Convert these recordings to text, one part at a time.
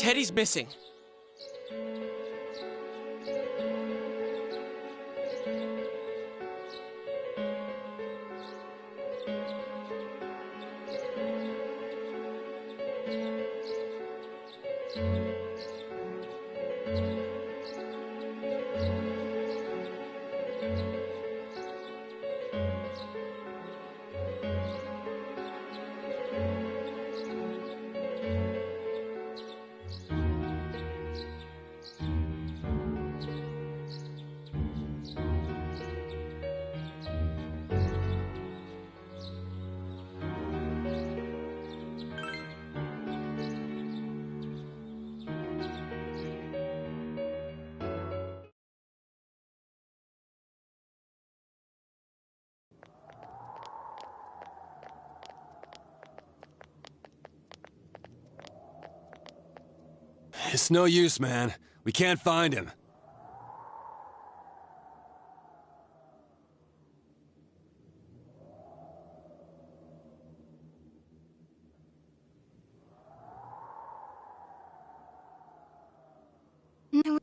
Teddy's missing. It's no use, man. We can't find him. No.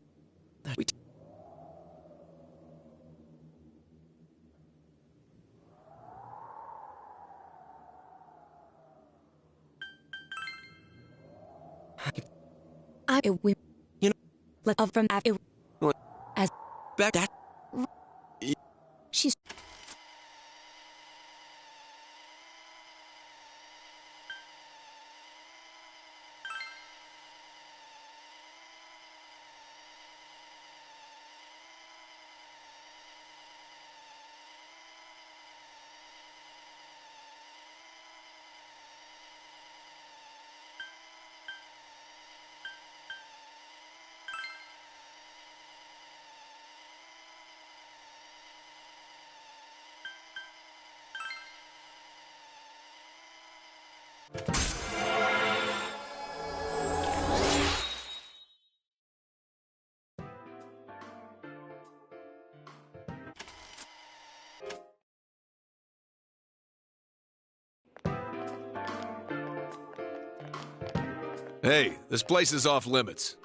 We, You know, let of from it, as back that. she's Hey, this place is off limits.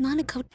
not a code.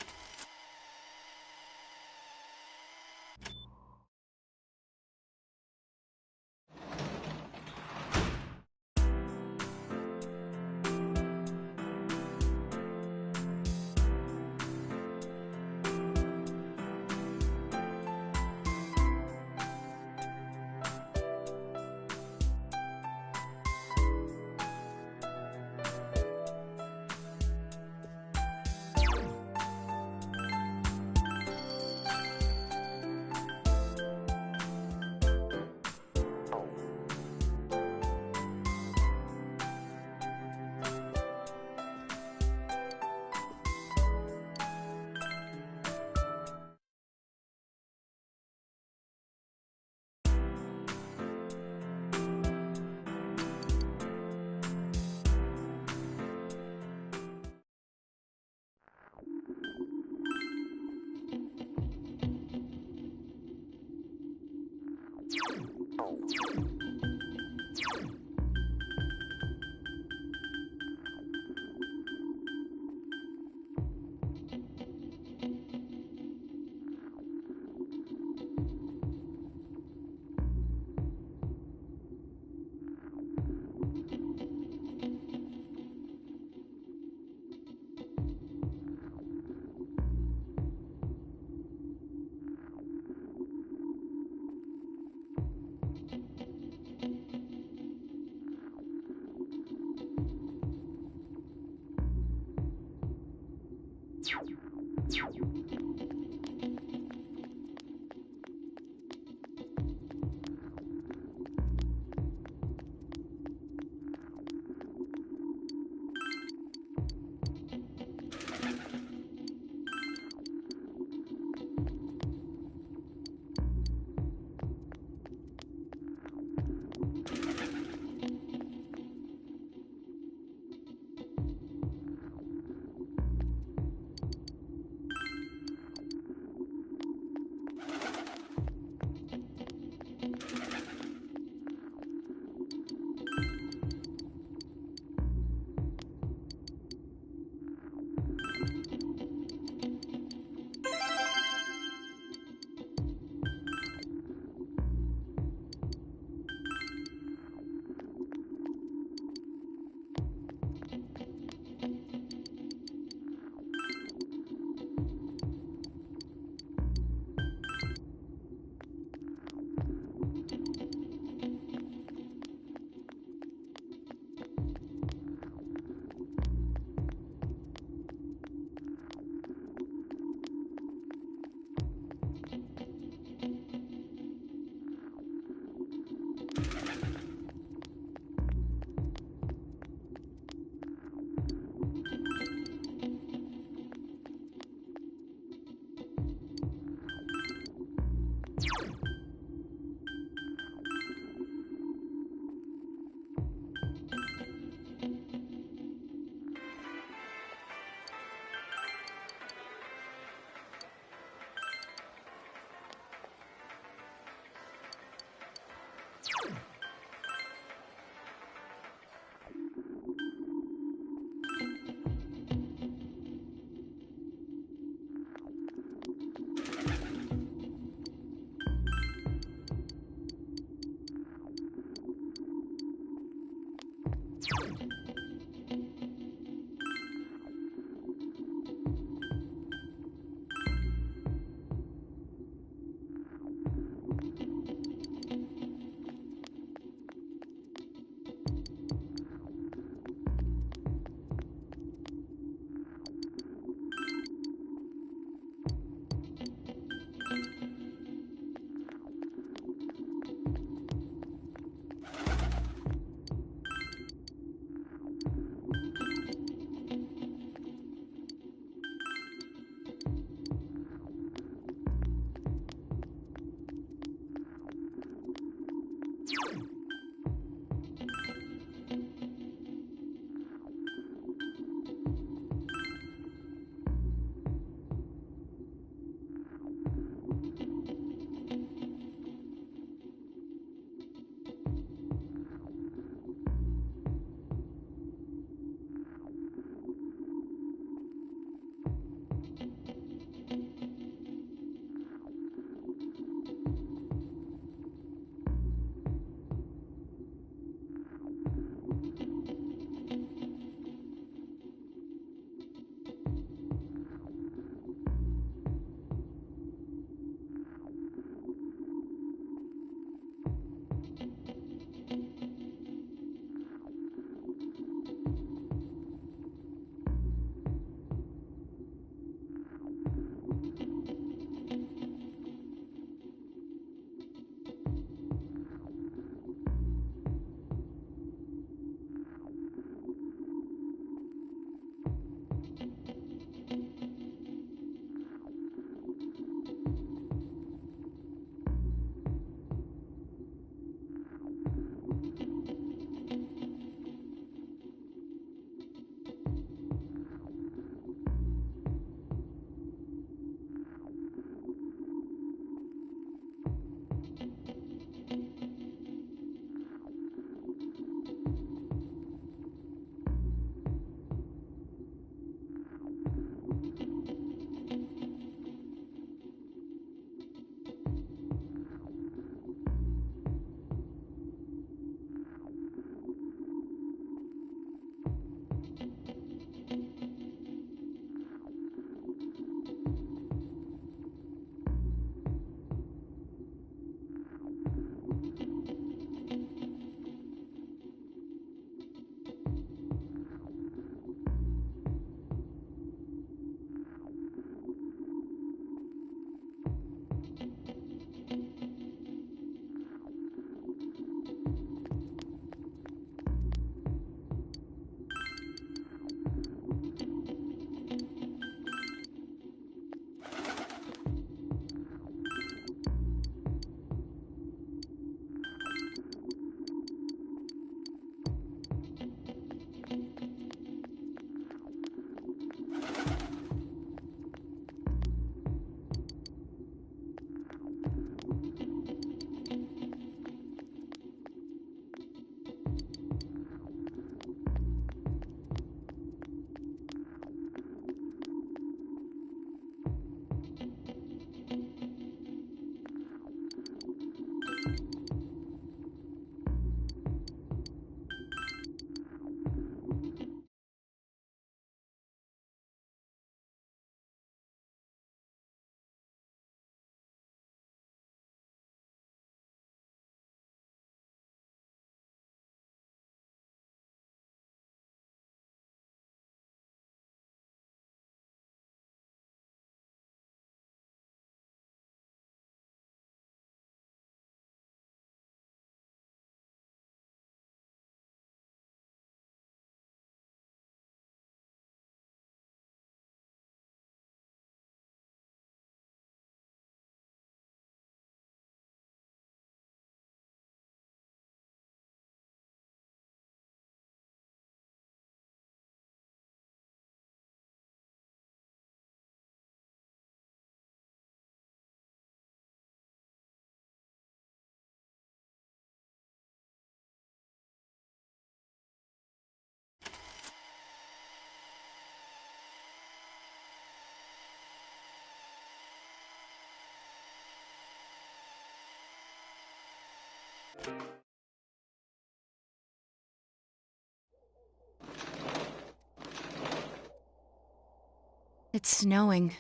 It's snowing.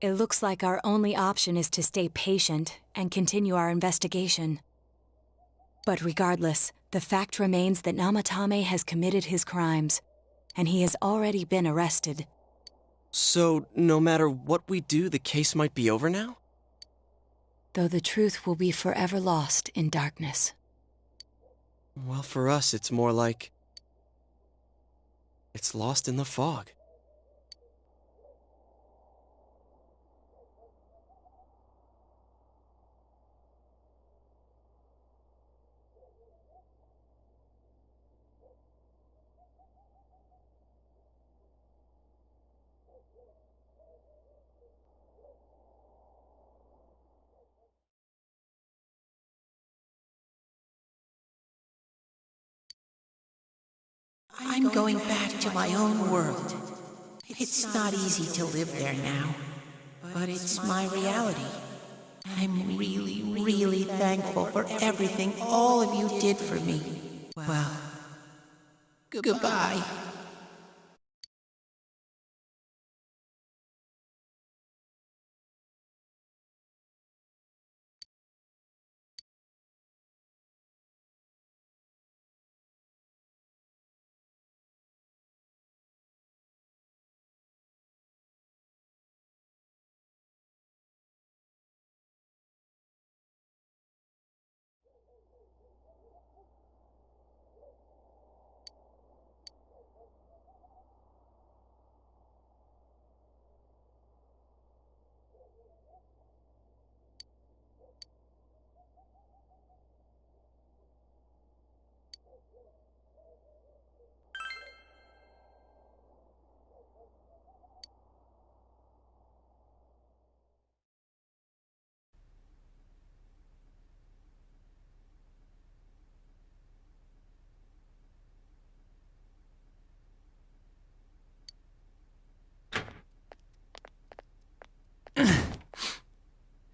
It looks like our only option is to stay patient and continue our investigation. But regardless, the fact remains that Namatame has committed his crimes, and he has already been arrested. So, no matter what we do, the case might be over now? Though the truth will be forever lost in darkness. Well, for us, it's more like... it's lost in the fog. I'm going back to my own world. It's not easy to live there now, but it's my reality. I'm really, really thankful for everything all of you did for me. Well, goodbye.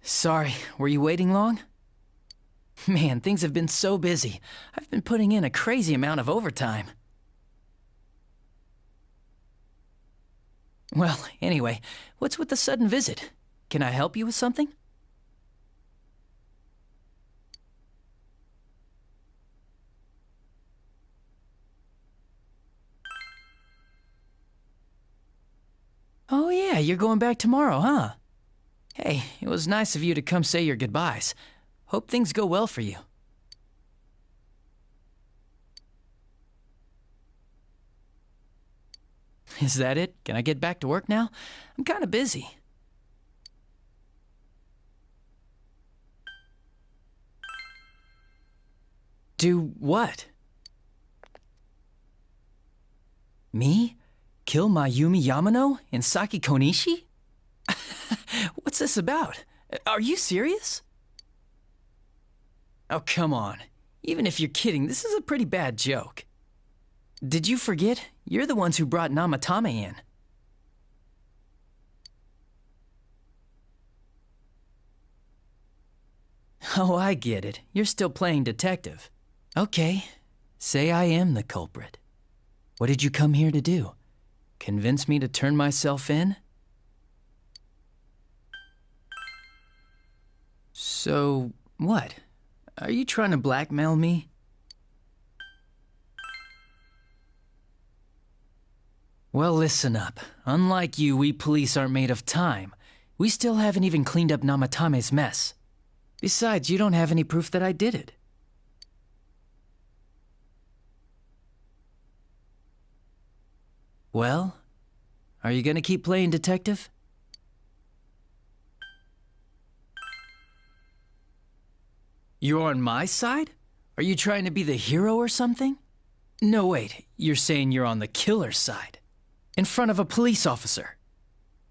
Sorry, were you waiting long? Man, things have been so busy. I've been putting in a crazy amount of overtime. Well, anyway, what's with the sudden visit? Can I help you with something? Oh yeah, you're going back tomorrow, huh? Hey, it was nice of you to come say your goodbyes. Hope things go well for you. Is that it? Can I get back to work now? I'm kinda busy. Do what? Me? Kill Mayumi Yamano and Saki Konishi? What's this about? Are you serious? Oh, come on. Even if you're kidding, this is a pretty bad joke. Did you forget? You're the ones who brought Namatame in. Oh, I get it. You're still playing detective. Okay, say I am the culprit. What did you come here to do? Convince me to turn myself in? So, what? Are you trying to blackmail me? Well, listen up. Unlike you, we police aren't made of time. We still haven't even cleaned up Namatame's mess. Besides, you don't have any proof that I did it. Well, are you gonna keep playing detective? You're on my side? Are you trying to be the hero or something? No, wait, you're saying you're on the killer's side. In front of a police officer.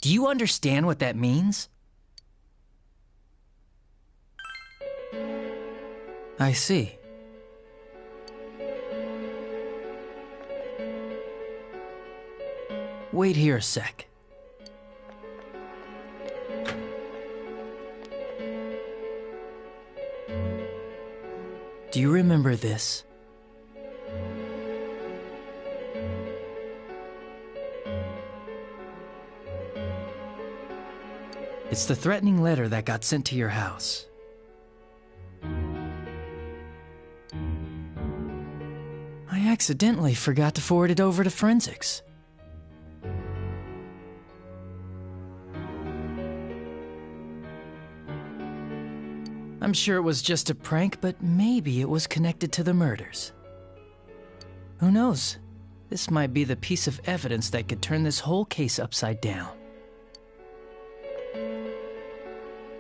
Do you understand what that means? I see. Wait here a sec. Do you remember this? It's the threatening letter that got sent to your house. I accidentally forgot to forward it over to forensics. I'm sure it was just a prank, but maybe it was connected to the murders. Who knows? This might be the piece of evidence that could turn this whole case upside down.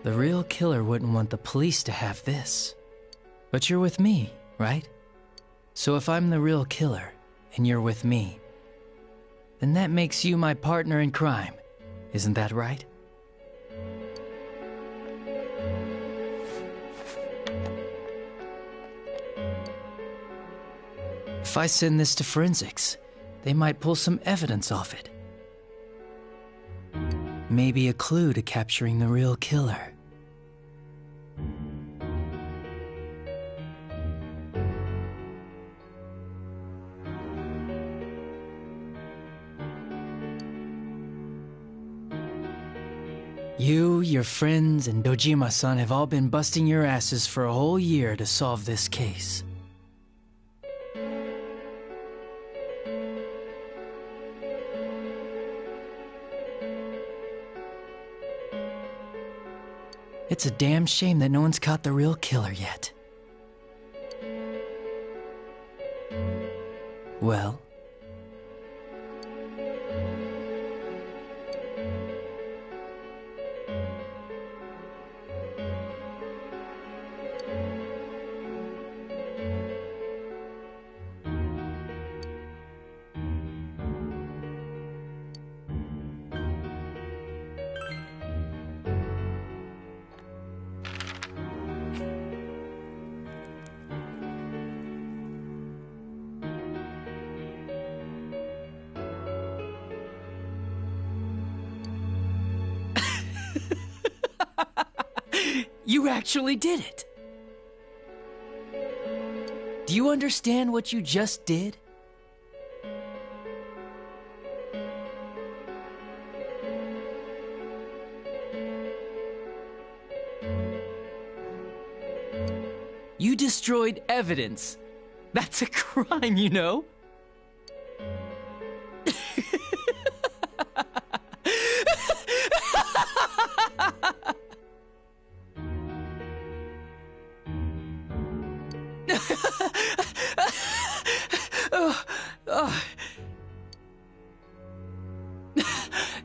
The real killer wouldn't want the police to have this. But you're with me, right? So if I'm the real killer, and you're with me, then that makes you my partner in crime. Isn't that right? If I send this to forensics, they might pull some evidence off it. Maybe a clue to capturing the real killer. You, your friends, and Dojima-san have all been busting your asses for a whole year to solve this case. It's a damn shame that no one's caught the real killer yet. Well, you actually did it! Do you understand what you just did? You destroyed evidence. That's a crime, you know?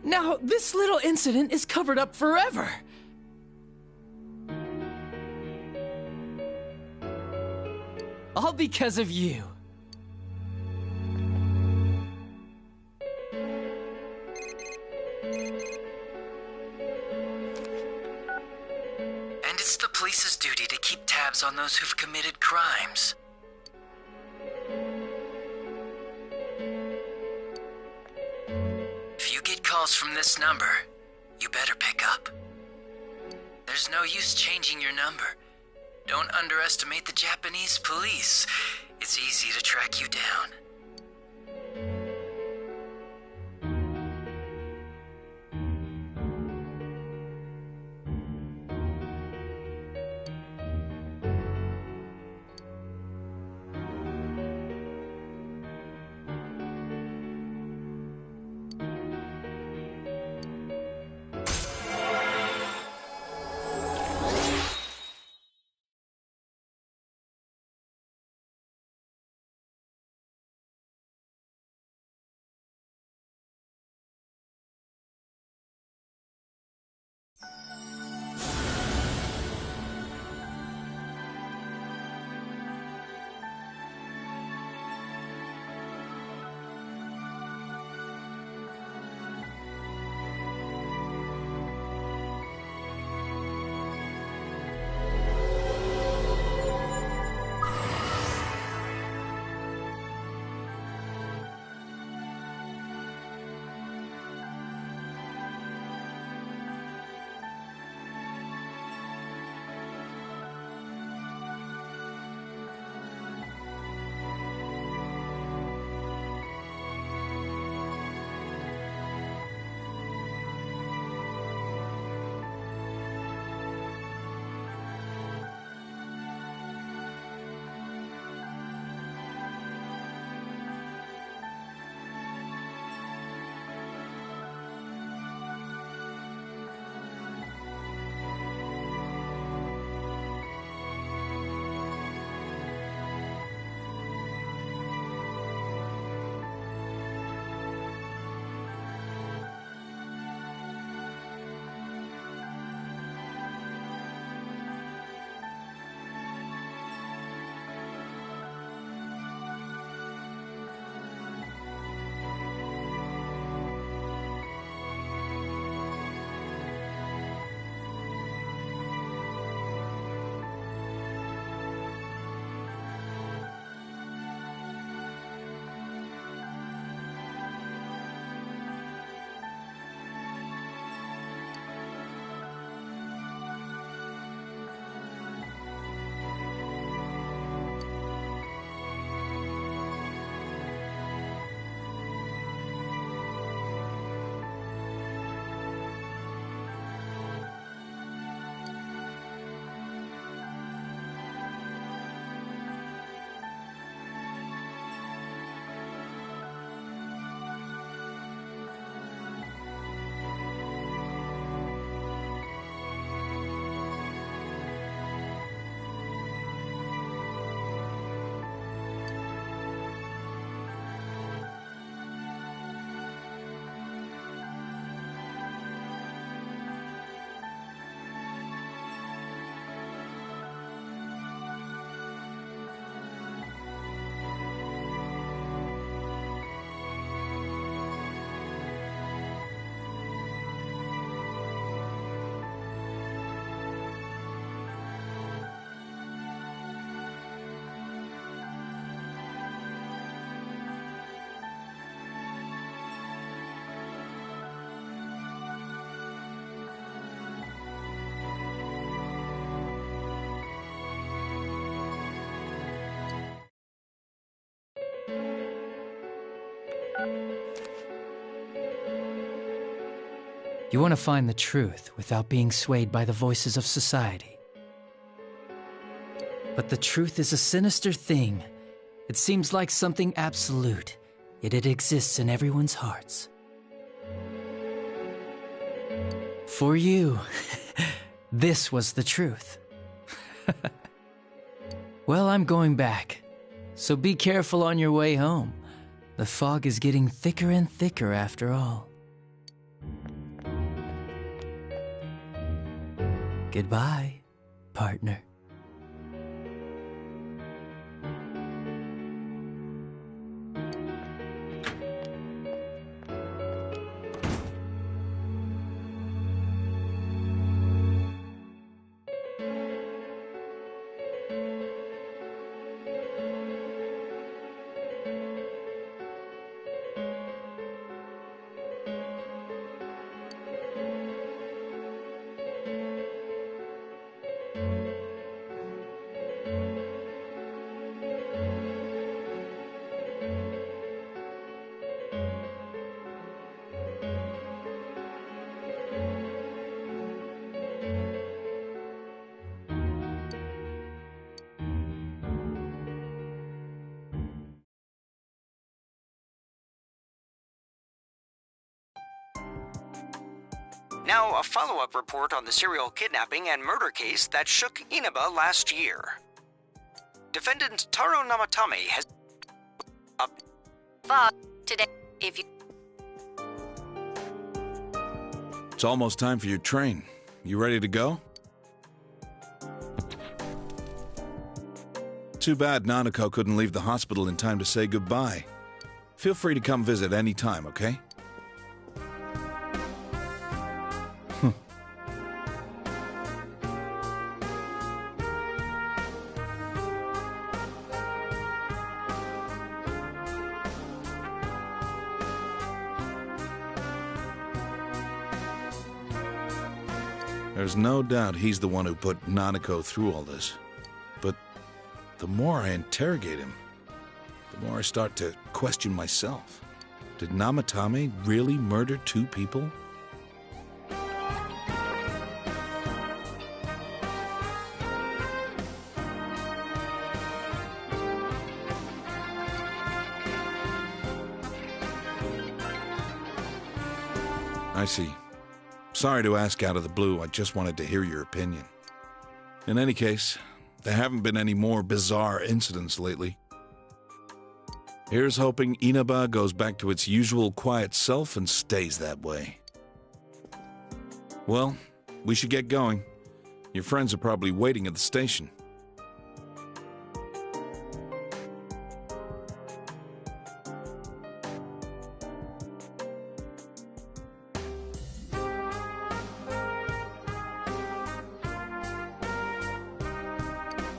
Now, this little incident is covered up forever. All because of you. And it's the police's duty to keep tabs on those who've committed crimes. If you get calls from this number, you better pick up. There's no use changing your number. Don't underestimate the Japanese police. It's easy to track you down. You want to find the truth without being swayed by the voices of society. But the truth is a sinister thing. It seems like something absolute, yet it exists in everyone's hearts. For you, this was the truth. Well, I'm going back, so be careful on your way home. The fog is getting thicker and thicker after all. Goodbye, partner. Now, a follow-up report on the serial kidnapping and murder case that shook Inaba last year. Defendant Taro Namatame has today if you It's almost time for your train. You ready to go? Too bad Nanako couldn't leave the hospital in time to say goodbye. Feel free to come visit any time, okay? There's no doubt he's the one who put Nanako through all this. But the more I interrogate him, the more I start to question myself. Did Namatame really murder 2 people? I see. Sorry to ask out of the blue, I just wanted to hear your opinion. In any case, there haven't been any more bizarre incidents lately. Here's hoping Inaba goes back to its usual quiet self and stays that way. Well, we should get going. Your friends are probably waiting at the station.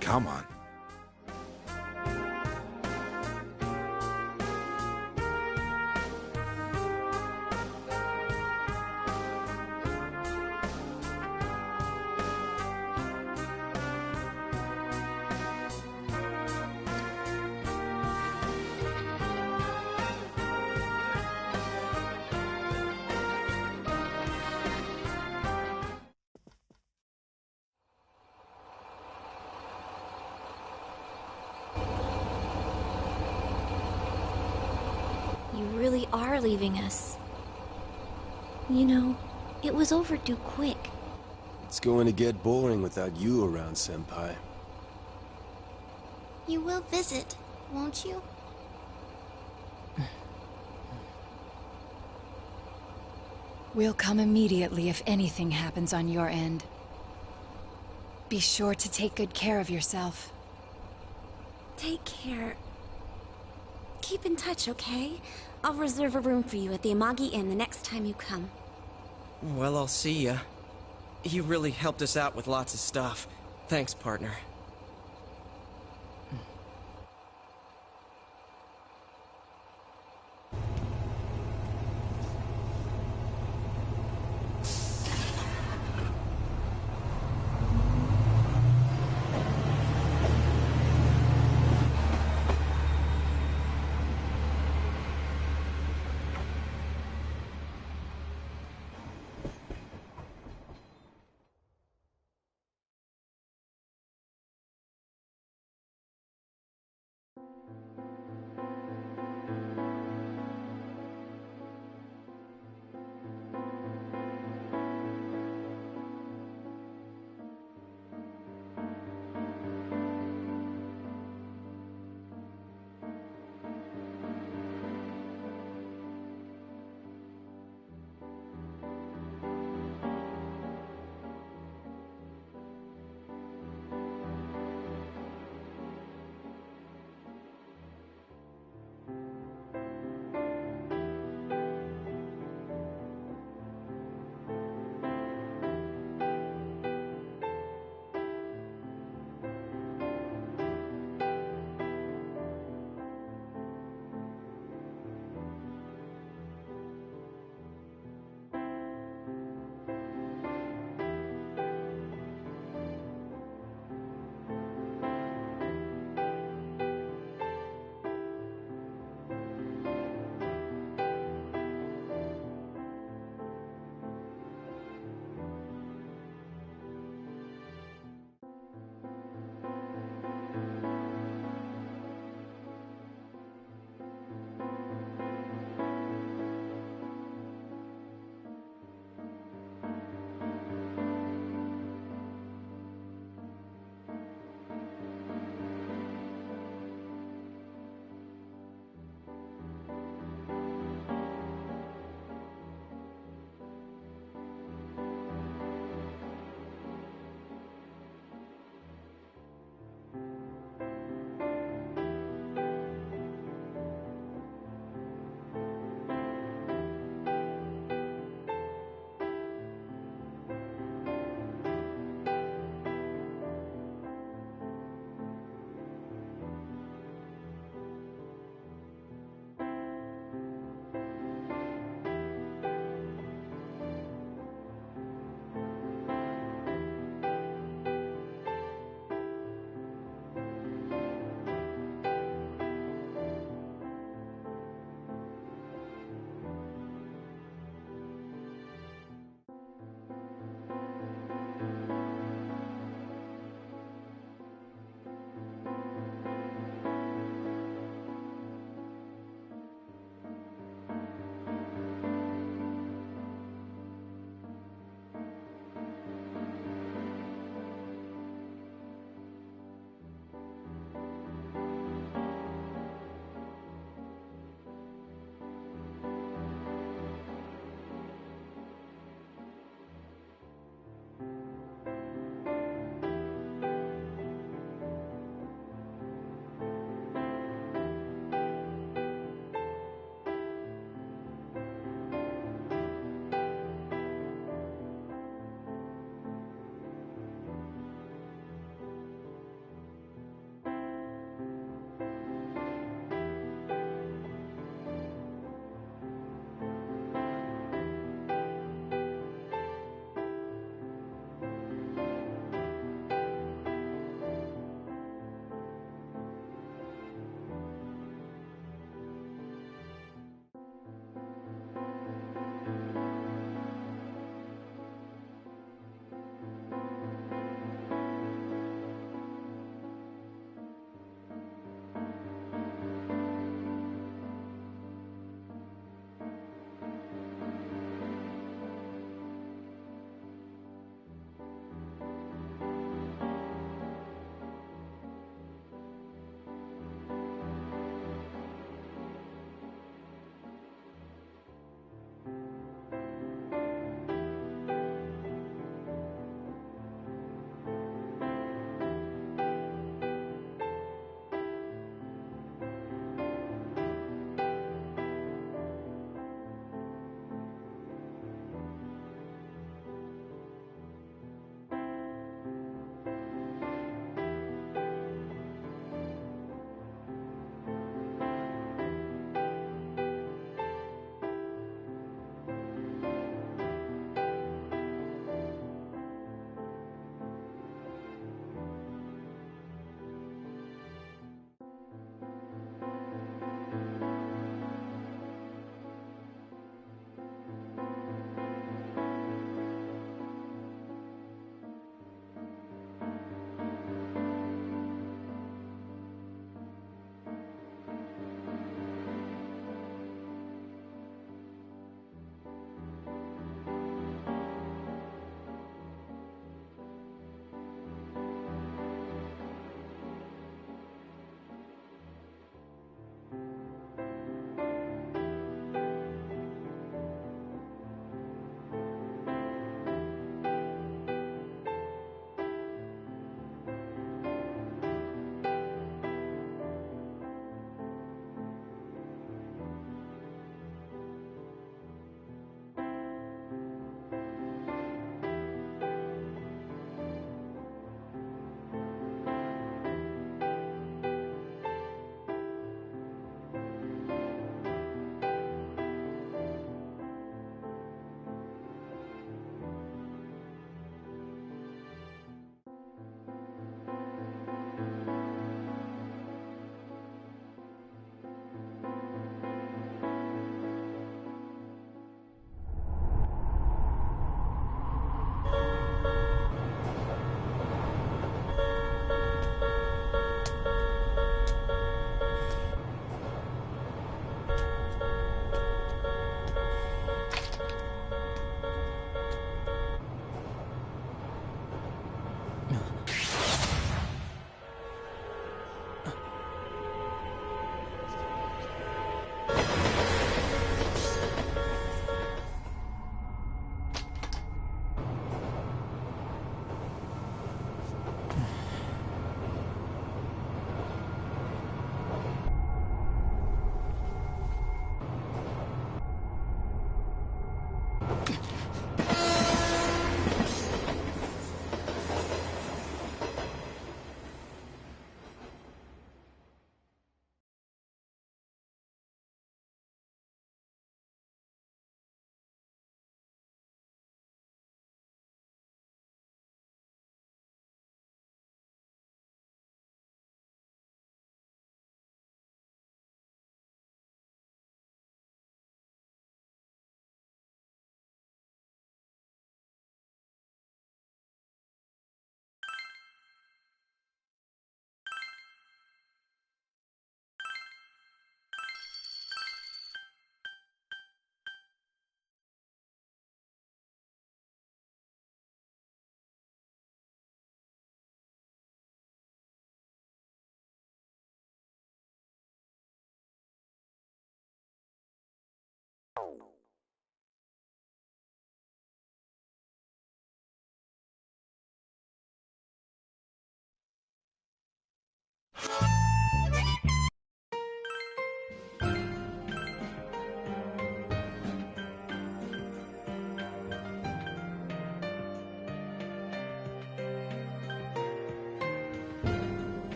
Come on. You really are leaving us. You know, it was overdue quick. It's going to get boring without you around, Senpai. You will visit, won't you? We'll come immediately if anything happens on your end. Be sure to take good care of yourself. Take care. Keep in touch, okay? I'll reserve a room for you at the Amagi Inn the next time you come. Well, I'll see ya. You really helped us out with lots of stuff. Thanks, partner.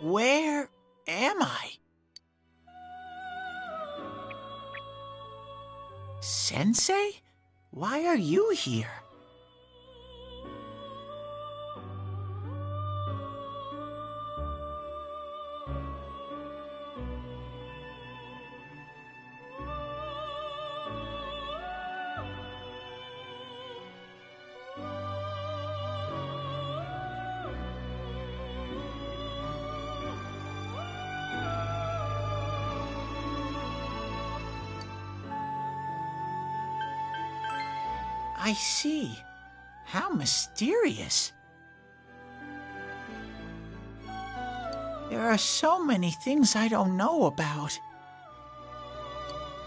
Where am I? Sensei? Why are you here? I see. How mysterious. There are so many things I don't know about.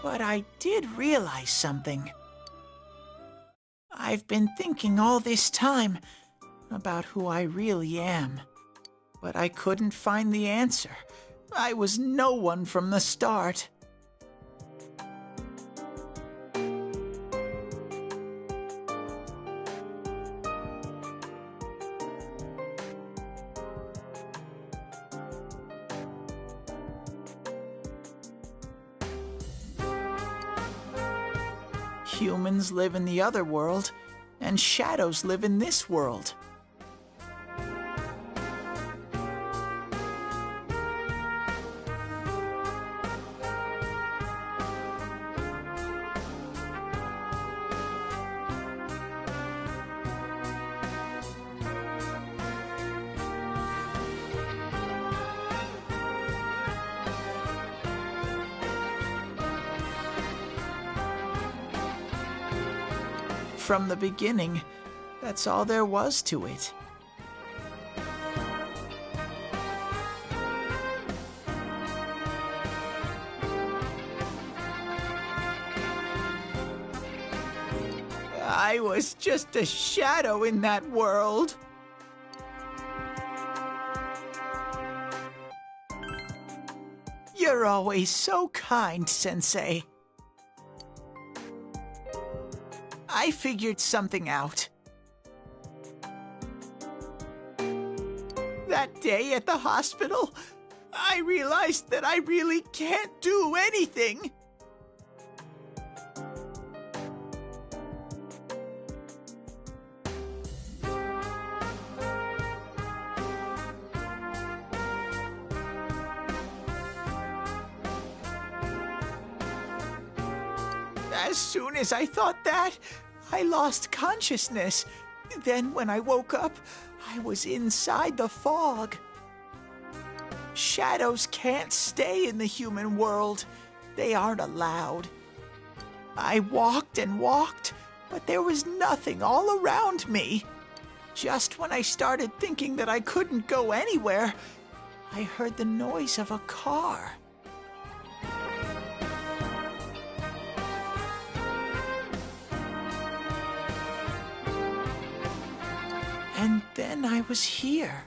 But I did realize something. I've been thinking all this time about who I really am. But I couldn't find the answer. I was no one from the start. Humans live in the other world, and shadows live in this world. From the beginning, that's all there was to it. I was just a shadow in that world. You're always so kind, Sensei. I figured something out. That day at the hospital, I realized that I really can't do anything. As soon as I thought that, I lost consciousness. Then when I woke up, I was inside the fog. Shadows can't stay in the human world. They aren't allowed. I walked and walked, but there was nothing all around me. Just when I started thinking that I couldn't go anywhere, I heard the noise of a car. And then I was here.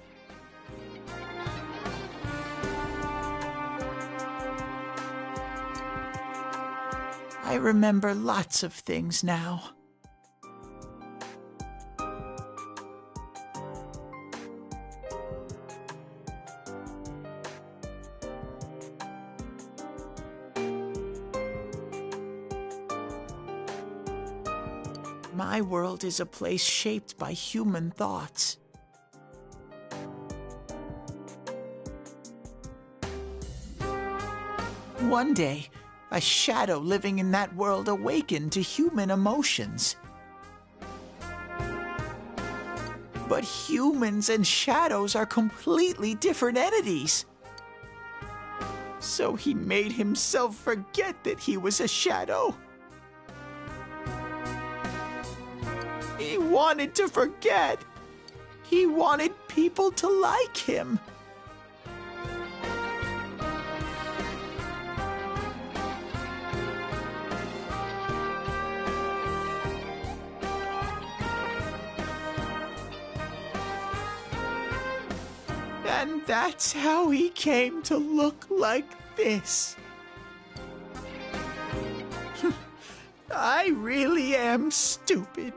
I remember lots of things now. My world is a place shaped by human thoughts. One day, a shadow living in that world awakened to human emotions. But humans and shadows are completely different entities. So he made himself forget that he was a shadow. He wanted to forget. He wanted people to like him. And that's how he came to look like this. I really am stupid.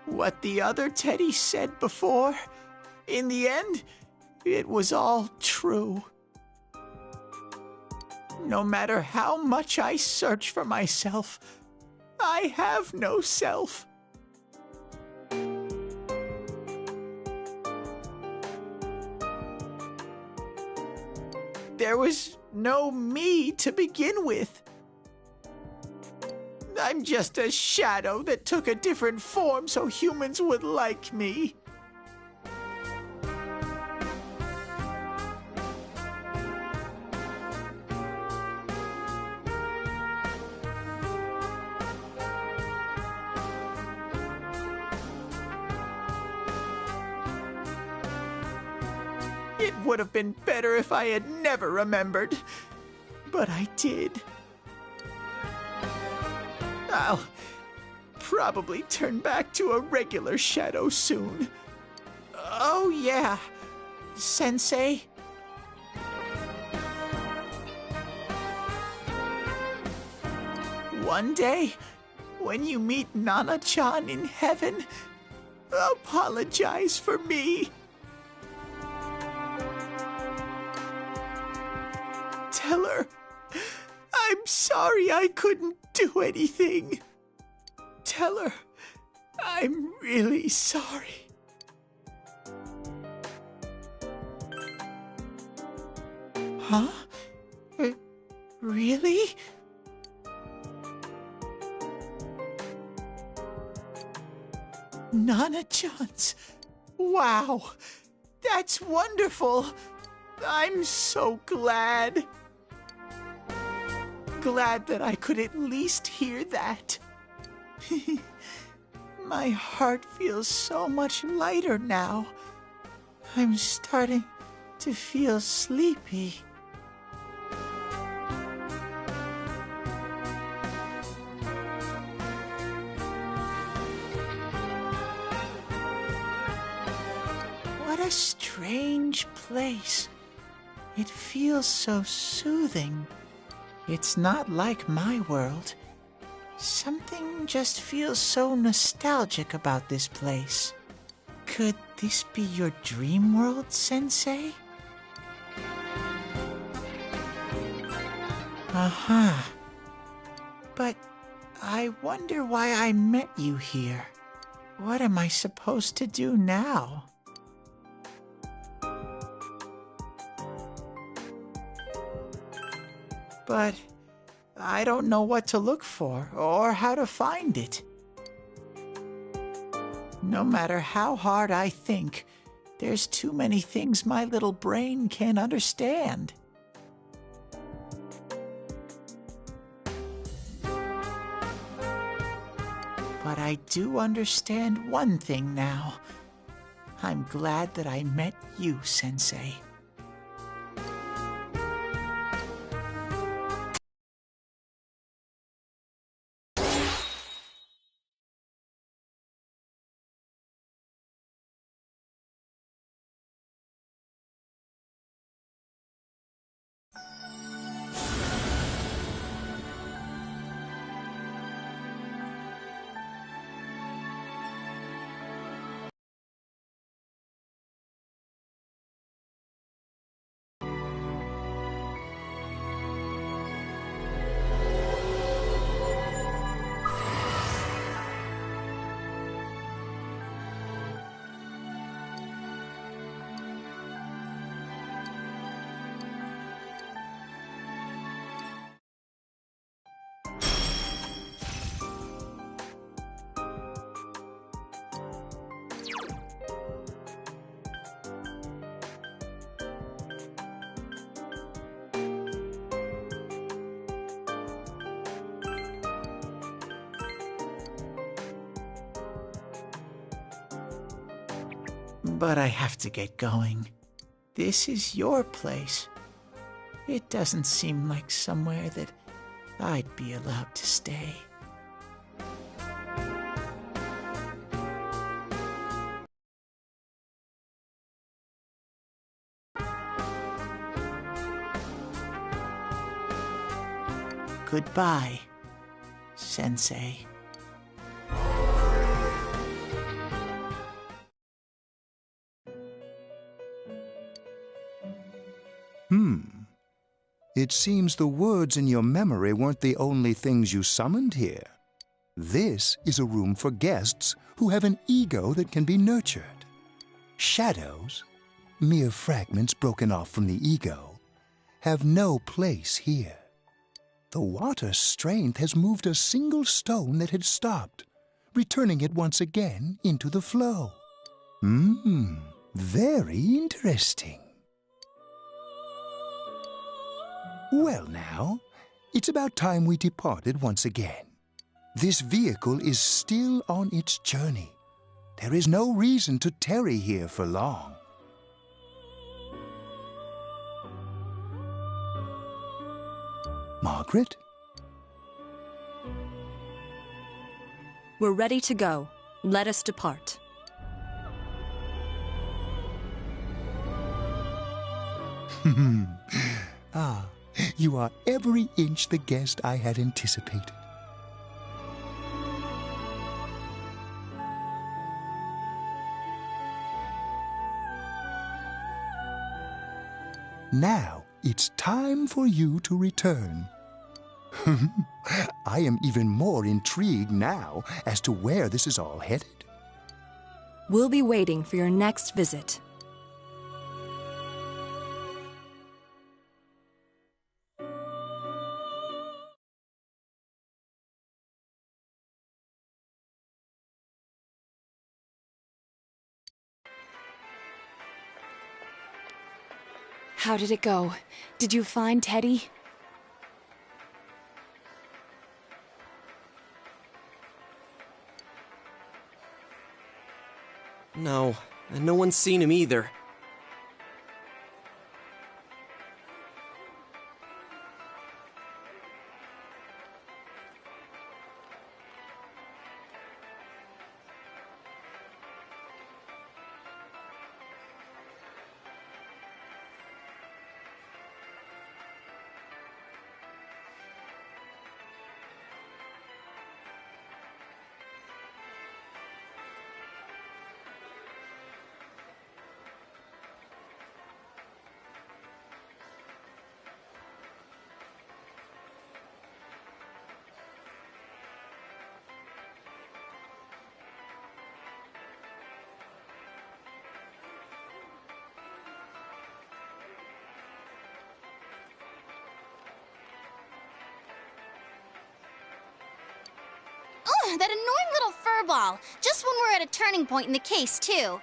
What the other Teddy said before, in the end, it was all true. No matter how much I search for myself, I have no self. There was no me to begin with. I'm just a shadow that took a different form so humans would like me. It would have been better if I had never remembered, but I did. I'll probably turn back to a regular shadow soon. Oh yeah, Sensei. one day, when you meet Nana-chan in heaven, apologize for me. Tell her I'm sorry I couldn't do anything. Tell her I'm really sorry. Huh? Really? Nana-chan's. Wow, that's wonderful. I'm so glad. Glad that I could at least hear that. My heart feels so much lighter now. I'm starting to feel sleepy. What a strange place. It feels so soothing. It's not like my world. Something just feels so nostalgic about this place. Could this be your dream world, Sensei? Uh-huh. But I wonder why I met you here. What am I supposed to do now? But I don't know what to look for or how to find it. No matter how hard I think, there's too many things my little brain can't understand. But I do understand one thing now. I'm glad that I met you, Sensei. But I have to get going. This is your place. It doesn't seem like somewhere that I'd be allowed to stay. Goodbye, Sensei. It seems the words in your memory weren't the only things you summoned here. This is a room for guests who have an ego that can be nurtured. Shadows, mere fragments broken off from the ego, have no place here. The water's strength has moved a single stone that had stopped, returning it once again into the flow. Very interesting. Well now, it's about time we departed once again. This vehicle is still on its journey. There is no reason to tarry here for long. Margaret? We're ready to go. Let us depart. You are every inch the guest I had anticipated. Now it's time for you to return. I am even more intrigued now as to where this is all headed. We'll be waiting for your next visit. How did it go? Did you find Teddy? No, and no one's seen him either. Oh, that annoying little furball! Just when we're at a turning point in the case, too.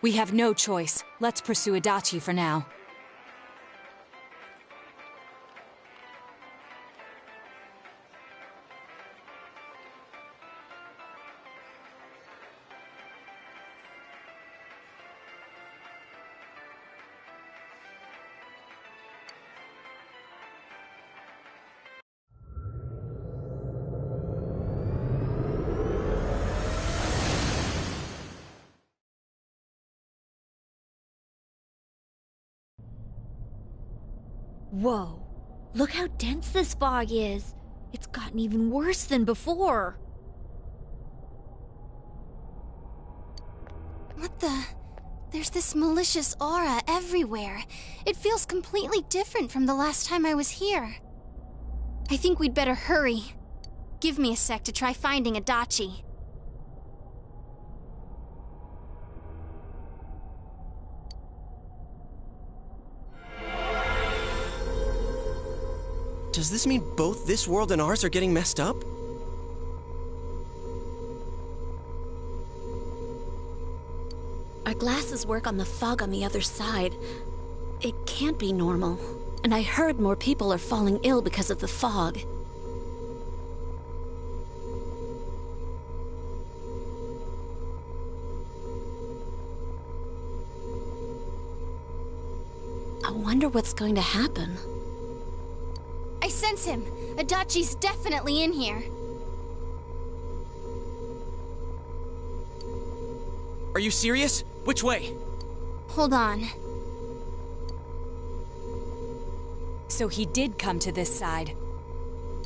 We have no choice. Let's pursue Adachi for now. Whoa. Look how dense this fog is. It's gotten even worse than before. What the? There's this malicious aura everywhere. It feels completely different from the last time I was here. I think we'd better hurry. Give me a sec to try finding Adachi. Does this mean both this world and ours are getting messed up? Our glasses work on the fog on the other side. It can't be normal. And I heard more people are falling ill because of the fog. I wonder what's going to happen. I sense him. Adachi's definitely in here. Are you serious? Which way? Hold on. So he did come to this side.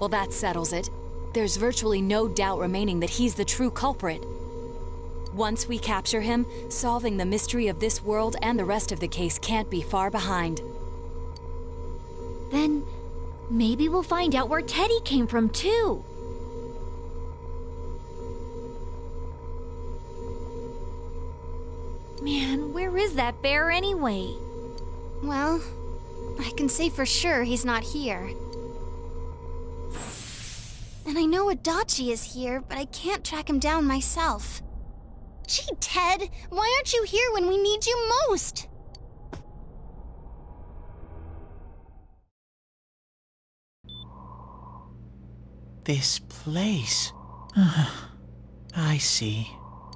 Well, that settles it. There's virtually no doubt remaining that he's the true culprit. Once we capture him, solving the mystery of this world and the rest of the case can't be far behind. Then maybe we'll find out where Teddy came from, too. Man, where is that bear anyway? Well, I can say for sure he's not here. And I know Adachi is here, but I can't track him down myself. Gee, Ted, why aren't you here when we need you most? This place. I see.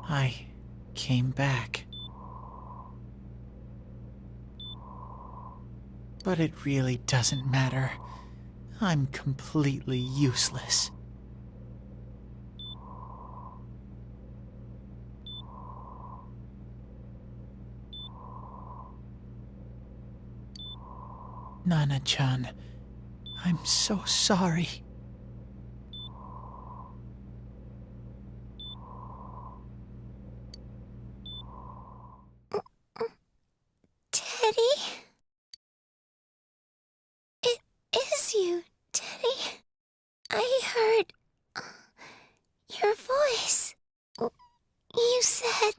I came back. But it really doesn't matter. I'm completely useless. Nana-chan, I'm so sorry. Teddy? It is you, Teddy. I heard your voice. You said,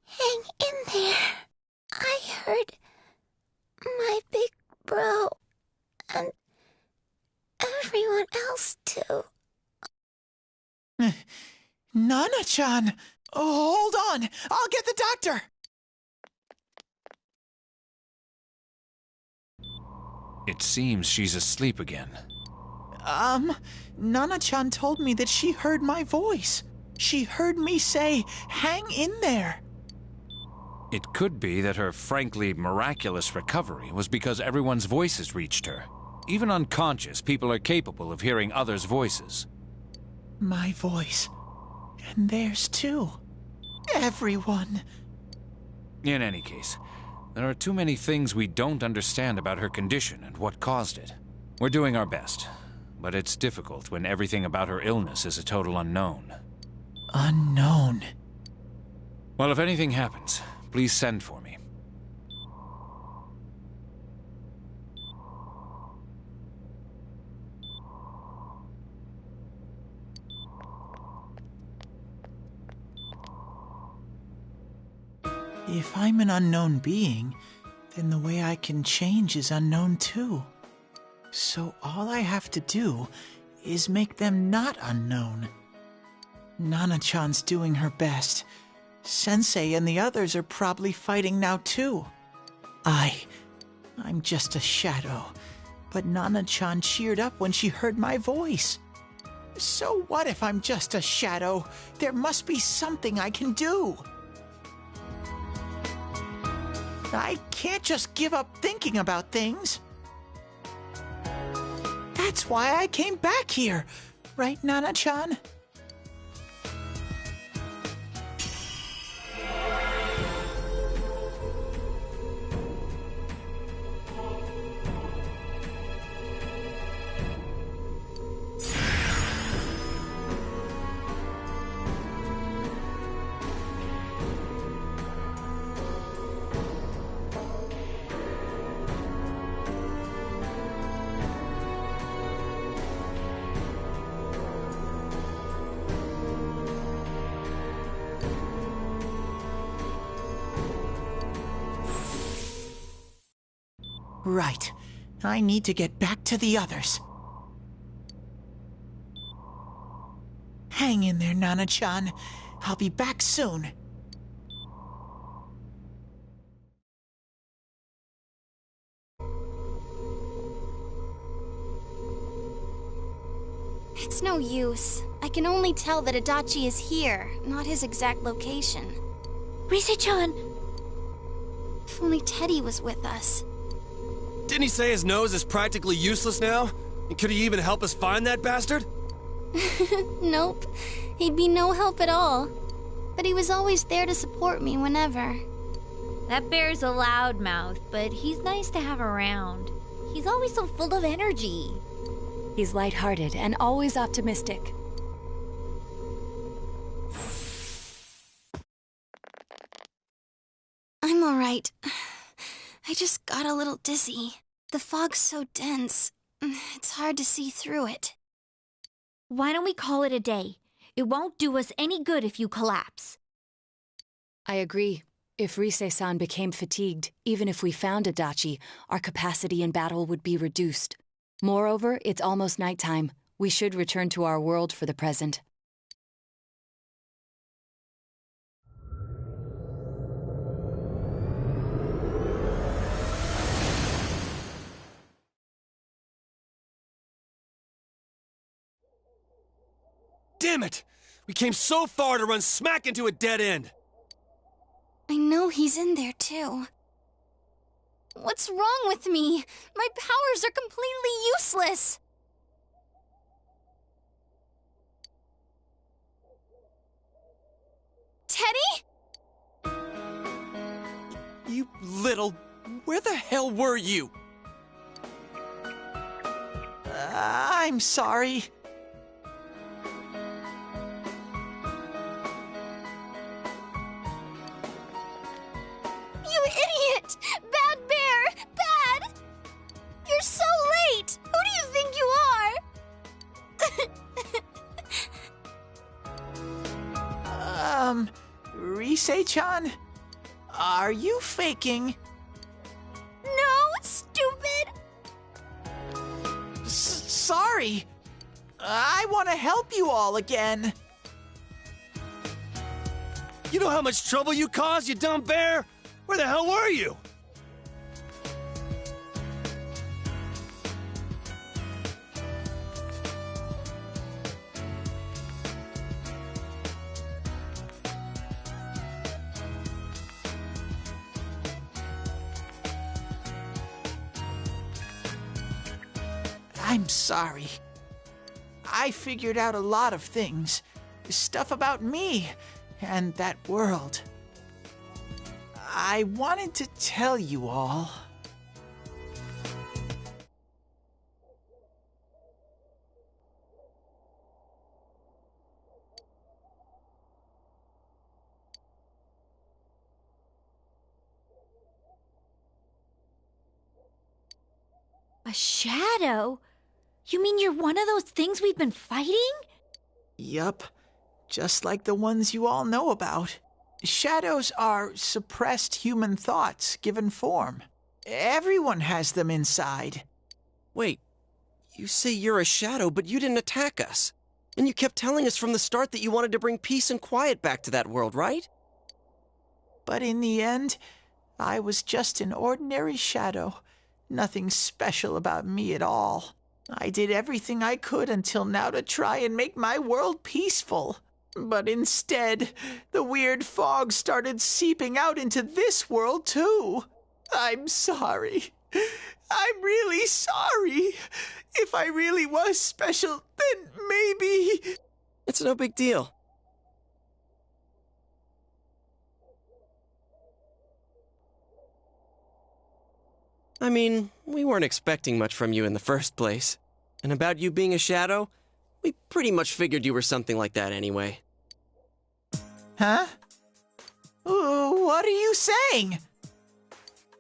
hang in there. I heard my big bro and everyone else too. Nana-chan! Oh, hold on! I'll get the doctor! It seems she's asleep again. Nana-chan told me that she heard my voice. She heard me say, hang in there. It could be that her frankly miraculous recovery was because everyone's voices reached her. Even unconscious, people are capable of hearing others' voices. My voice. And theirs too. Everyone. In any case, there are too many things we don't understand about her condition and what caused it. We're doing our best, but it's difficult when everything about her illness is a total unknown. Unknown? Well, if anything happens, please send for me. If I'm an unknown being, then the way I can change is unknown too. So all I have to do is make them not unknown. Nana-chan's doing her best. Sensei and the others are probably fighting now too. I'm just a shadow, but Nana-chan cheered up when she heard my voice. So what if I'm just a shadow? There must be something I can do. I can't just give up thinking about things. That's why I came back here. Right, Nana-chan? Right. I need to get back to the others. Hang in there, Nana-chan. I'll be back soon. It's no use. I can only tell that Adachi is here, not his exact location. Rise-chan! If only Teddy was with us. Didn't he say his nose is practically useless now? And could he even help us find that bastard? Nope. He'd be no help at all. But he was always there to support me whenever. That bear's a loudmouth, but he's nice to have around. He's always so full of energy. He's lighthearted and always optimistic. I'm alright. I just got a little dizzy. The fog's so dense, it's hard to see through it. Why don't we call it a day? It won't do us any good if you collapse. I agree. If Rise-san became fatigued, even if we found Adachi, our capacity in battle would be reduced. Moreover, it's almost nighttime. We should return to our world for the present. Damn it! We came so far to run smack into a dead end! I know he's in there too. What's wrong with me? My powers are completely useless. Teddy? You little... Where the hell were you? I'm sorry. You idiot! Bad Bear! Bad! You're so late! Who do you think you are? Rise-chan? Are you faking? No, stupid! Sorry. I want to help you all again. You know how much trouble you caused, you dumb bear? Where the hell were you? I'm sorry. I figured out a lot of things. Stuff about me and that world. I wanted to tell you all. A shadow? You mean you're one of those things we've been fighting? Yup. Just like the ones you all know about. Shadows are suppressed human thoughts given form. Everyone has them inside. Wait, you say you're a shadow, but you didn't attack us. And you kept telling us from the start that you wanted to bring peace and quiet back to that world, right? But in the end, I was just an ordinary shadow. Nothing special about me at all. I did everything I could until now to try and make my world peaceful. But instead, the weird fog started seeping out into this world, too. I'm sorry. I'm really sorry. If I really was special, then maybe... It's no big deal. I mean, we weren't expecting much from you in the first place. And about you being a shadow, we pretty much figured you were something like that anyway. Huh? What are you saying?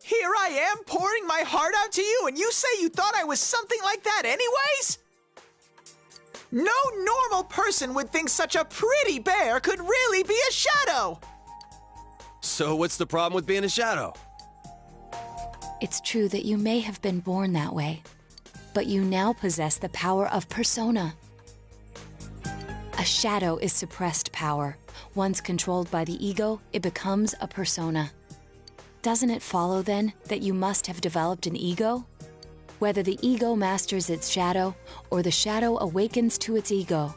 Here I am pouring my heart out to you, and you say you thought I was something like that anyways? No normal person would think such a pretty bear could really be a shadow! So what's the problem with being a shadow? It's true that you may have been born that way, but you now possess the power of persona. A shadow is suppressed power. Once controlled by the ego, it becomes a persona. Doesn't it follow, then, that you must have developed an ego? Whether the ego masters its shadow, or the shadow awakens to its ego.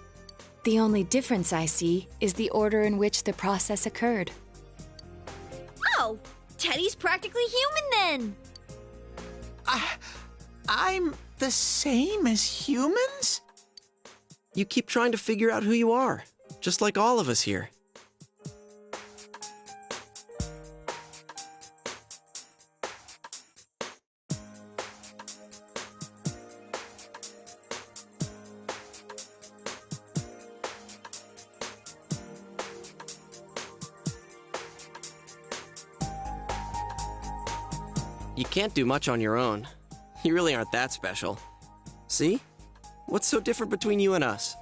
The only difference I see is the order in which the process occurred. Oh, Teddy's practically human then! I'm the same as humans? You keep trying to figure out who you are, just like all of us here. You can't do much on your own. You really aren't that special. See? What's so different between you and us?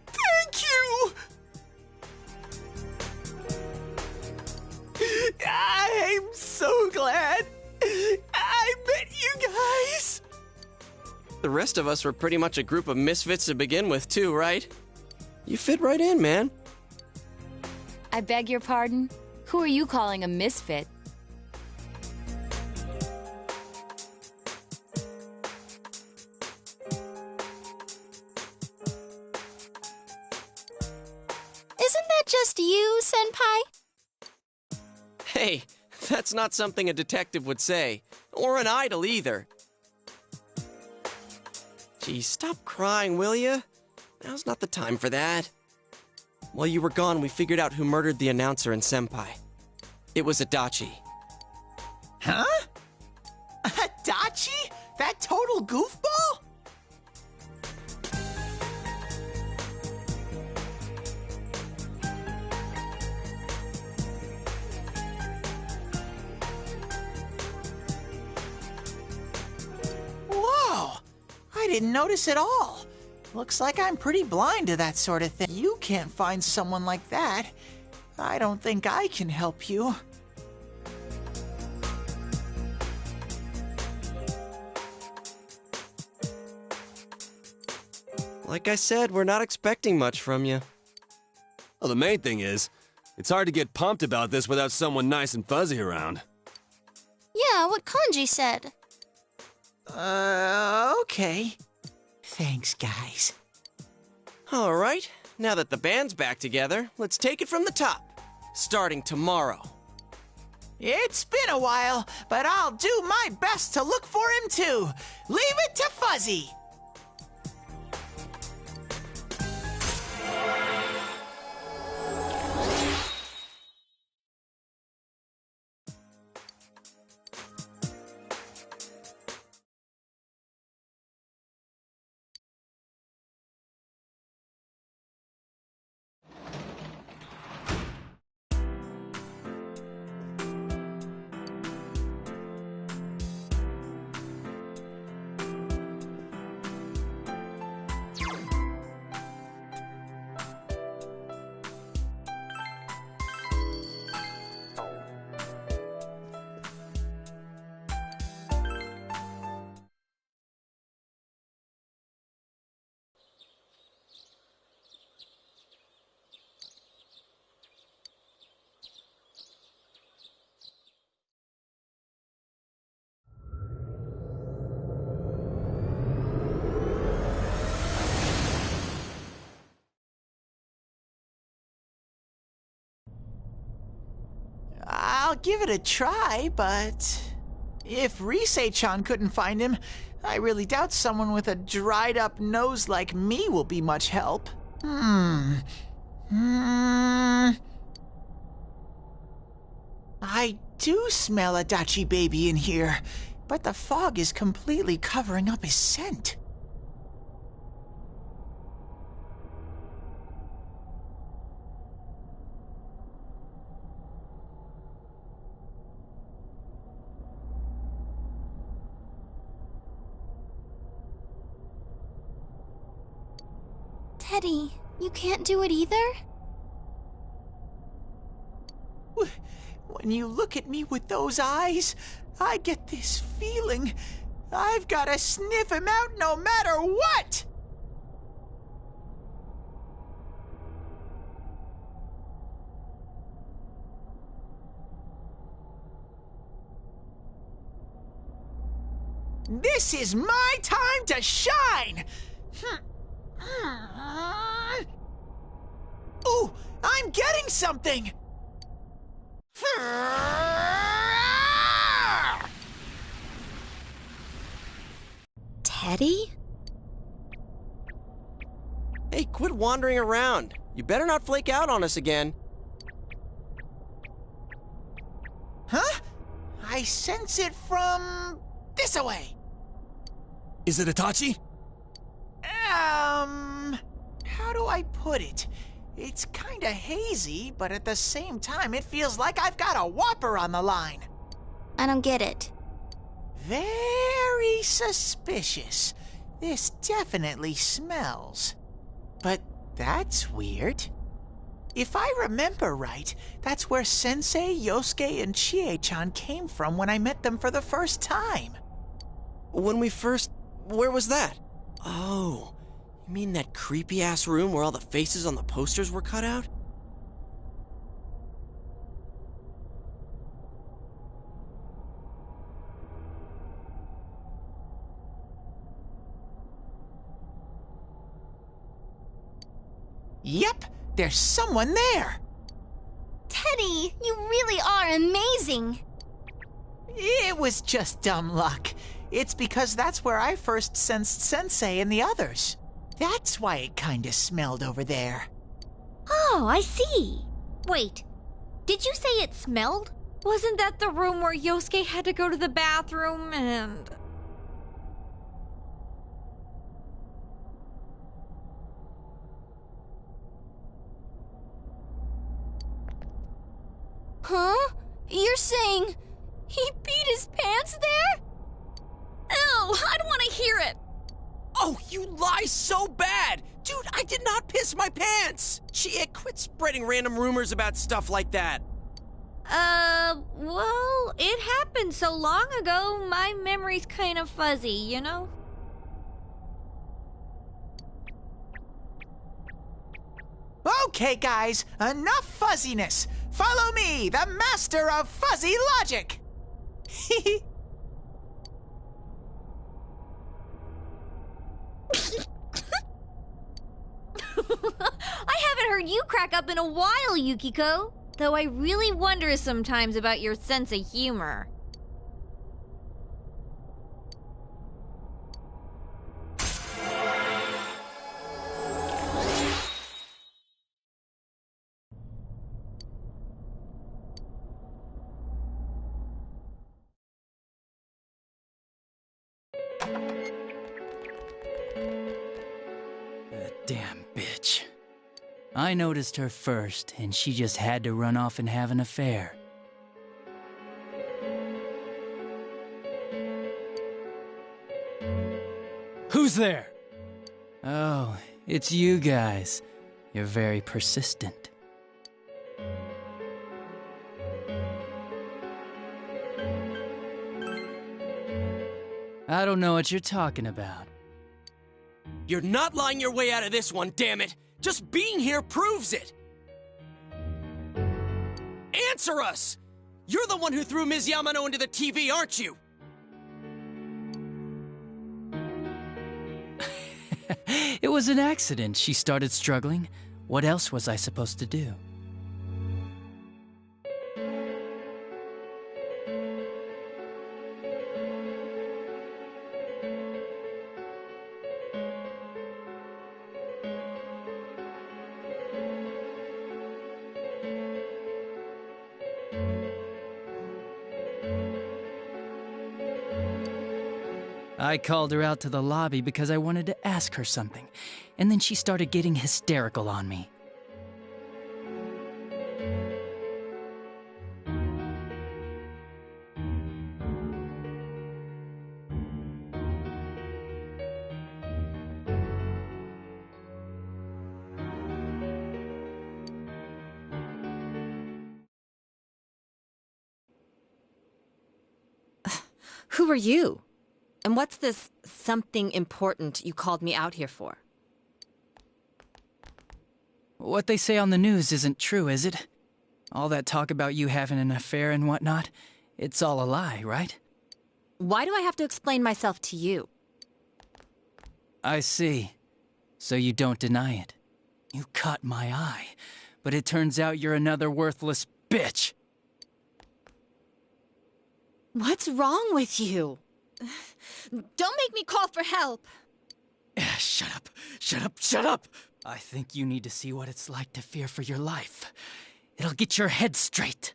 Thank you! I'm so glad I met you guys! The rest of us were pretty much a group of misfits to begin with, too, right? You fit right in, man. I beg your pardon? Who are you calling a misfit? trust you, Senpai? Hey, that's not something a detective would say. Or an idol, either. Gee, stop crying, will ya? Now's not the time for that. While you were gone, we figured out who murdered the announcer and Senpai. It was Adachi. Huh? Adachi? That total goofball? Whoa! I didn't notice at all. Looks like I'm pretty blind to that sort of thing. You can't find someone like that. I don't think I can help you. Like I said, we're not expecting much from you. Well, the main thing is, it's hard to get pumped about this without someone nice and fuzzy around. Yeah, what Kanji said. Okay. Thanks, guys. All right, now that the band's back together, let's take it from the top, starting tomorrow. It's been a while, but I'll do my best to look for him too. Leave it to Fuzzy. I'll give it a try, but if Risei-chan couldn't find him, I really doubt someone with a dried-up nose like me will be much help. I do smell Adachi Baby in here, but the fog is completely covering up his scent. Teddy, you can't do it either? When you look at me with those eyes, I get this feeling I've got to sniff him out no matter what! This is my time to shine! Ooh, I'm getting something! Teddy? Hey, quit wandering around. You better not flake out on us again. Huh? I sense it from this away. Is it Itachi? How do I put it? It's kinda hazy, but at the same time, it feels like I've got a whopper on the line. I don't get it. Very suspicious. This definitely smells. But that's weird. If I remember right, that's where Sensei, Yosuke, and Chie-chan came from when I met them for the first time. Where was that? Oh, you mean that creepy-ass room where all the faces on the posters were cut out? Yep, there's someone there. funny! You really are amazing! It was just dumb luck. It's because that's where I first sensed Sensei and the others. That's why it kinda smelled over there. Oh, I see. Wait, did you say it smelled? Wasn't that the room where Yosuke had to go to the bathroom and... Huh? You're saying he peed his pants there? Ew, I don't want to hear it. Oh, you lie so bad! Dude, I did not piss my pants! Quit spreading random rumors about stuff like that. Well, it happened so long ago, my memory's kind of fuzzy, you know? Okay, guys, enough fuzziness. Follow me, the master of fuzzy logic. I haven't heard you crack up in a while, Yukiko. Though I really wonder sometimes about your sense of humor. Damn bitch. I noticed her first, and she just had to run off and have an affair. Who's there? Oh, it's you guys. You're very persistent. I don't know what you're talking about. You're not lying your way out of this one, damn it! Just being here proves it! Answer us! You're the one who threw Ms. Yamano into the TV, aren't you? It was an accident. She started struggling. What else was I supposed to do? I called her out to the lobby because I wanted to ask her something, and then she started getting hysterical on me. Who are you? And what's this something important you called me out here for? What they say on the news isn't true, is it? All that talk about you having an affair and whatnot, it's all a lie, right? Why do I have to explain myself to you? I see. So you don't deny it. You caught my eye, but it turns out you're another worthless bitch. What's wrong with you? Don't make me call for help! Shut up! Shut up! Shut up! I think you need to see what it's like to fear for your life. It'll get your head straight.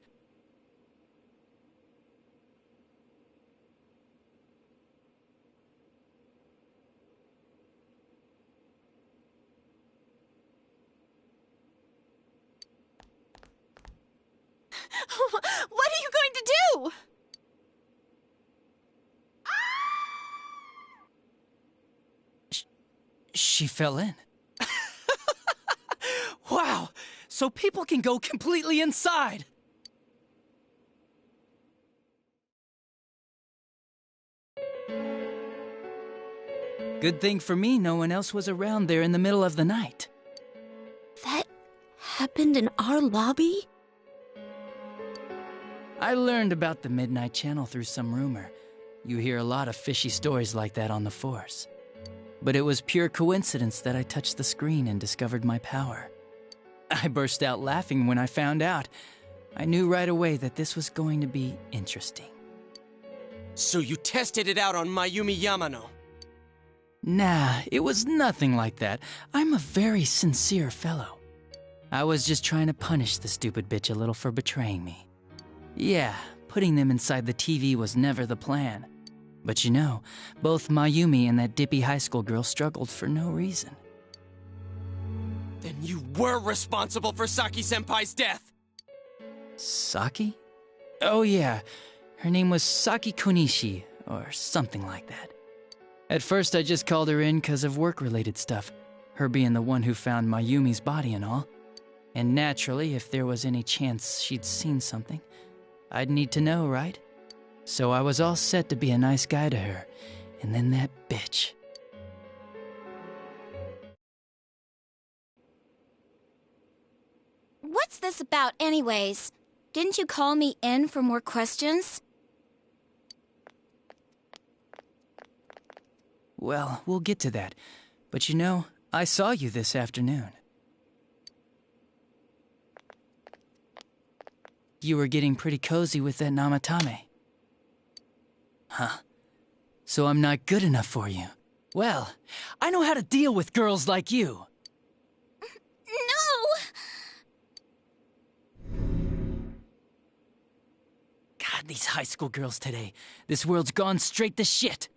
What are you going to do? She fell in. Wow! So people can go completely inside! Good thing for me, no one else was around there in the middle of the night. That happened in our lobby? I learned about the Midnight Channel through some rumor. You hear a lot of fishy stories like that on the Force. But it was pure coincidence that I touched the screen and discovered my power. I burst out laughing when I found out, I knew right away that this was going to be interesting. So you tested it out on Mayumi Yamano? Nah, it was nothing like that. I'm a very sincere fellow. I was just trying to punish the stupid bitch a little for betraying me. Yeah, putting them inside the TV was never the plan. But you know, both Mayumi and that dippy high school girl struggled for no reason. Then you were responsible for Saki-senpai's death! Saki? Oh yeah, her name was Saki Konishi, or something like that. At first I just called her in because of work-related stuff, her being the one who found Mayumi's body and all. And naturally, if there was any chance she'd seen something, I'd need to know, right? So I was all set to be a nice guy to her, and then that bitch. What's this about anyways? Didn't you call me in for more questions? Well, we'll get to that. But you know, I saw you this afternoon. You were getting pretty cozy with that Namatame. Huh? So I'm not good enough for you. Well, I know how to deal with girls like you. No! God, these high school girls today. This world's gone straight to shit.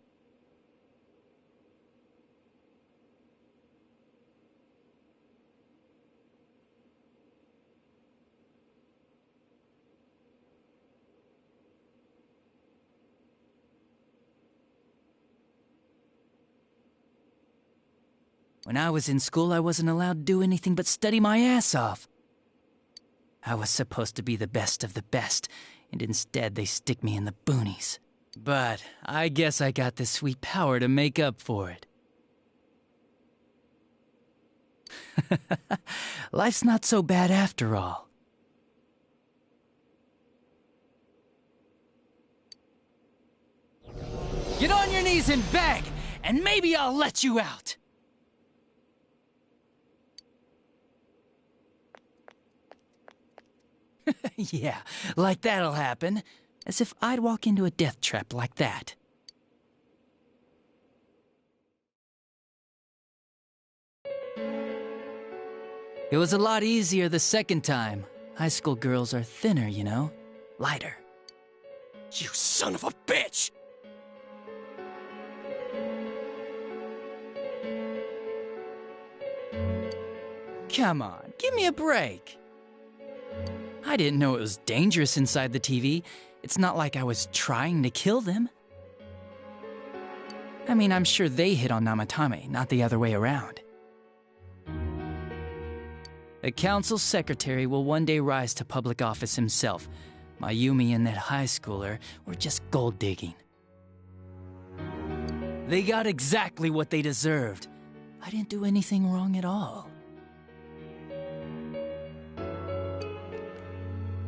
When I was in school, I wasn't allowed to do anything but study my ass off. I was supposed to be the best of the best, and instead they stick me in the boonies. But I guess I got the sweet power to make up for it. Life's not so bad after all. Get on your knees and beg, and maybe I'll let you out. Yeah, like that'll happen. As if I'd walk into a death trap like that. It was a lot easier the second time. High school girls are thinner, you know? Lighter. You son of a bitch! Come on, give me a break. I didn't know it was dangerous inside the TV. It's not like I was trying to kill them. I mean, I'm sure they hit on Namatame, not the other way around. The council secretary will one day rise to public office himself. Mayumi and that high schooler were just gold digging. They got exactly what they deserved. I didn't do anything wrong at all.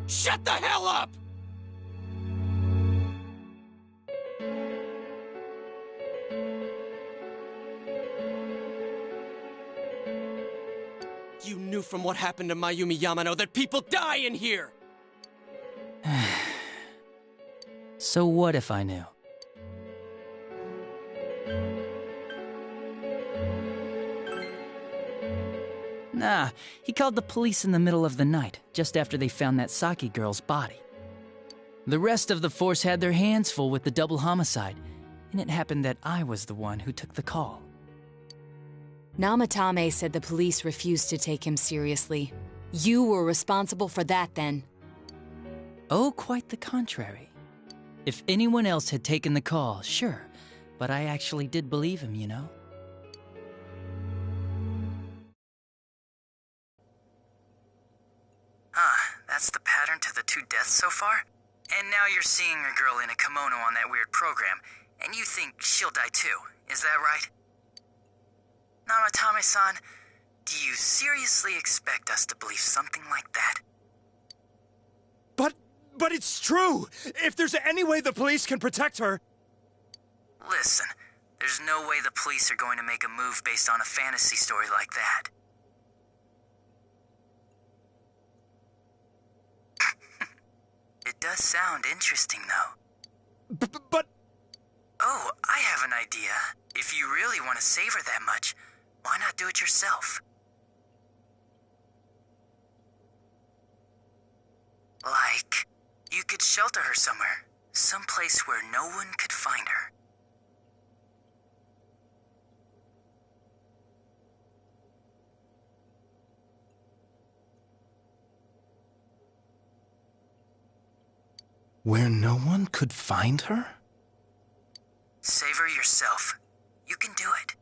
Shut the hell up! You knew from what happened to Mayumi Yamano that people die in here! So what if I knew? Nah, he called the police in the middle of the night, just after they found that Saki girl's body. The rest of the force had their hands full with the double homicide, and it happened that I was the one who took the call. Namatame said the police refused to take him seriously. You were responsible for that then. Oh, quite the contrary. If anyone else had taken the call, sure, but I actually did believe him, you know? That's the pattern to the 2 deaths so far? And now you're seeing a girl in a kimono on that weird program, and you think she'll die too, is that right? Namatame-san, do you seriously expect us to believe something like that? But it's true! If there's any way the police can protect her... Listen, there's no way the police are going to make a move based on a fantasy story like that. It does sound interesting, though. But... Oh, I have an idea. If you really want to save her that much, why not do it yourself? Like, you could shelter her somewhere. Someplace where no one could find her. Where no one could find her? Save her yourself. You can do it.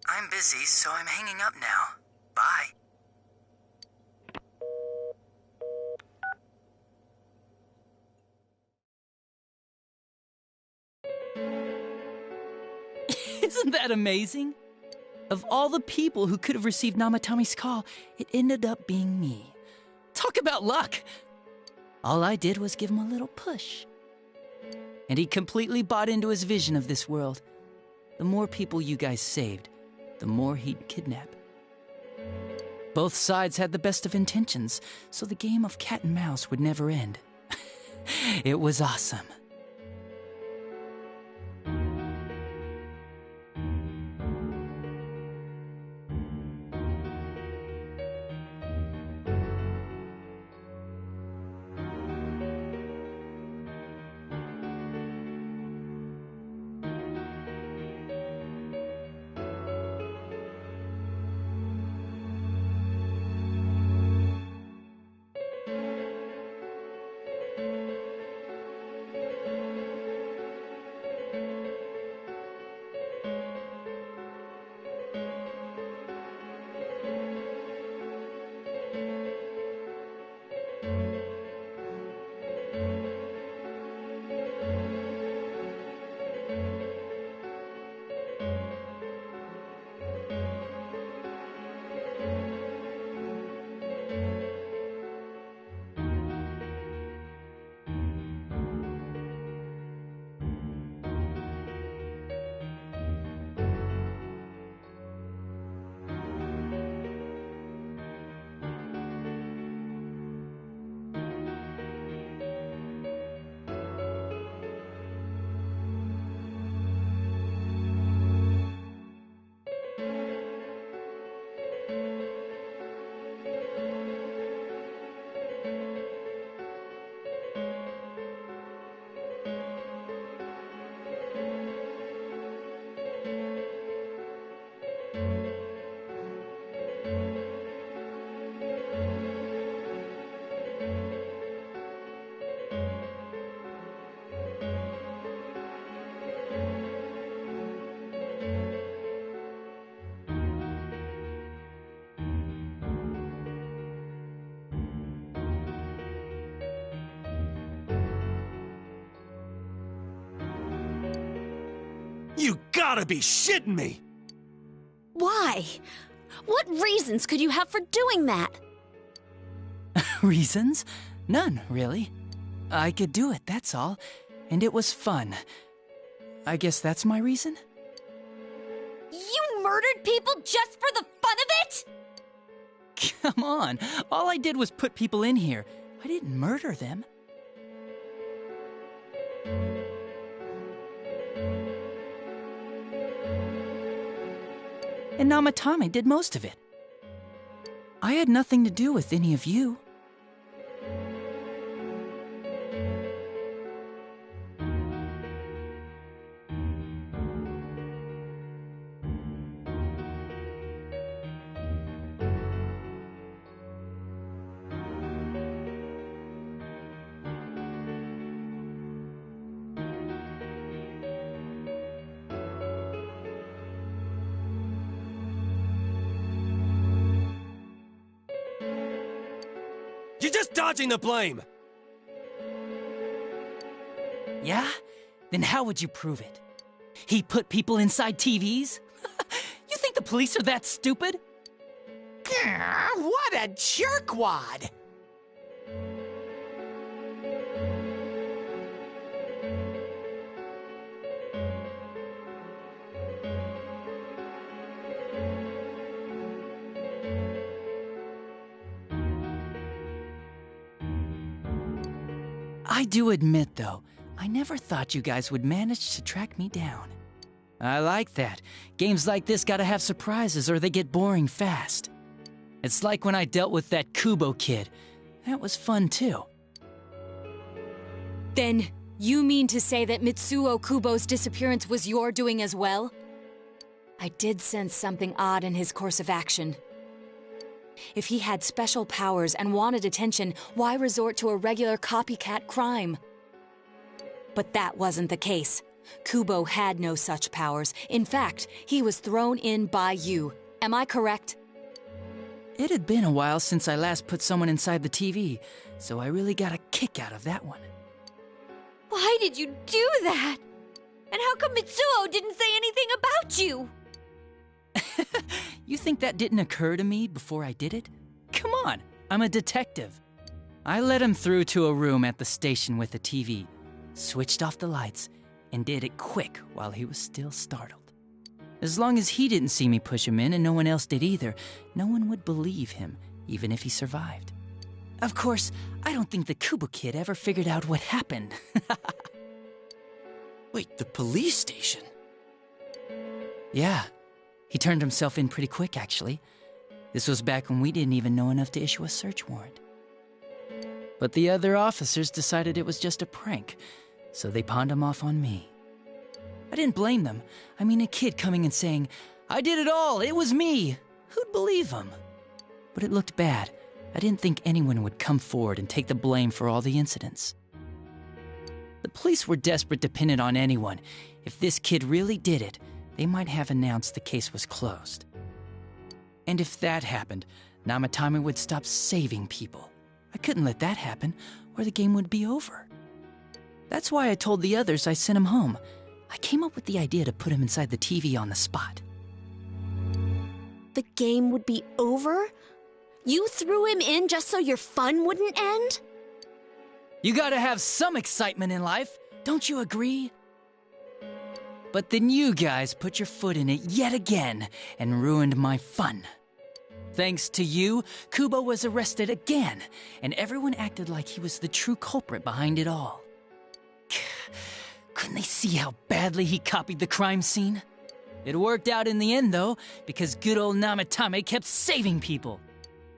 I'm busy, so I'm hanging up now. Bye. Isn't that amazing? Of all the people who could have received Namatomi's call, it ended up being me. Talk about luck! All I did was give him a little push. And he completely bought into his vision of this world. The more people you guys saved, the more he'd kidnap. Both sides had the best of intentions, so the game of cat and mouse would never end. It was awesome. You gotta be shitting me! Why? What reasons could you have for doing that? Reasons? None, really. I could do it, that's all. And it was fun. I guess that's my reason? You murdered people just for the fun of it? Come on, all I did was put people in here. I didn't murder them. And Namatame did most of it. I had nothing to do with any of you. You're just dodging the blame! Yeah? Then how would you prove it? He put people inside TVs? You think the police are that stupid? What a jerkwad! I do admit, though, I never thought you guys would manage to track me down. I like that. Games like this gotta have surprises or they get boring fast. It's like when I dealt with that Kubo kid. That was fun, too. Then, you mean to say that Mitsuo Kubo's disappearance was your doing as well? I did sense something odd in his course of action. If he had special powers and wanted attention, why resort to a regular copycat crime? But that wasn't the case. Kubo had no such powers. In fact, he was thrown in by you. Am I correct? It had been a while since I last put someone inside the TV, so I really got a kick out of that one. Why did you do that? And how come Mitsuo didn't say anything about you? You think that didn't occur to me before I did it? Come on, I'm a detective. I let him through to a room at the station with a TV, switched off the lights, and did it quick while he was still startled. As long as he didn't see me push him in and no one else did either, no one would believe him, even if he survived. Of course, I don't think the Kubo kid ever figured out what happened. Wait, the police station? Yeah, he turned himself in pretty quick, actually. This was back when we didn't even know enough to issue a search warrant. But the other officers decided it was just a prank, so they pawned him off on me. I didn't blame them. I mean, a kid coming and saying, "I did it all, it was me." Who'd believe him? But it looked bad. I didn't think anyone would come forward and take the blame for all the incidents. The police were desperate to pin it on anyone. If this kid really did it, they might have announced the case was closed. And if that happened, Namatame would stop saving people. I couldn't let that happen, or the game would be over. That's why I told the others I sent him home. I came up with the idea to put him inside the TV on the spot. The game would be over? You threw him in just so your fun wouldn't end? You gotta have some excitement in life, don't you agree? But then you guys put your foot in it yet again and ruined my fun. Thanks to you, Kubo was arrested again, and everyone acted like he was the true culprit behind it all. Couldn't they see how badly he copied the crime scene? It worked out in the end, though, because good old Namatame kept saving people.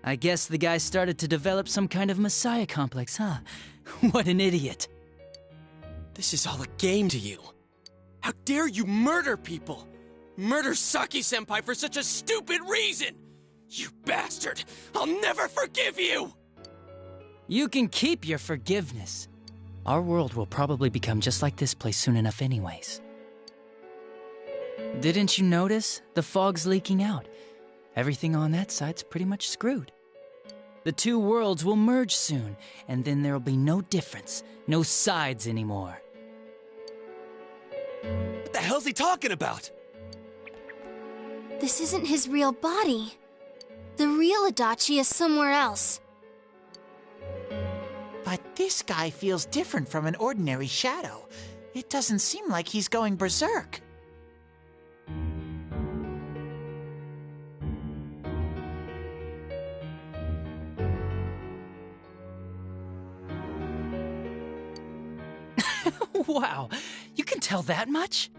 I guess the guy started to develop some kind of messiah complex, huh? What an idiot. This is all a game to you. How dare you murder people? Murder Saki-senpai for such a stupid reason! You bastard! I'll never forgive you! You can keep your forgiveness. Our world will probably become just like this place soon enough anyways. Didn't you notice? The fog's leaking out. Everything on that side's pretty much screwed. The two worlds will merge soon, and then there'll be no difference, no sides anymore. What the hell's he talking about? This isn't his real body. The real Adachi is somewhere else. But this guy feels different from an ordinary shadow. It doesn't seem like he's going berserk. Wow, you can tell that much?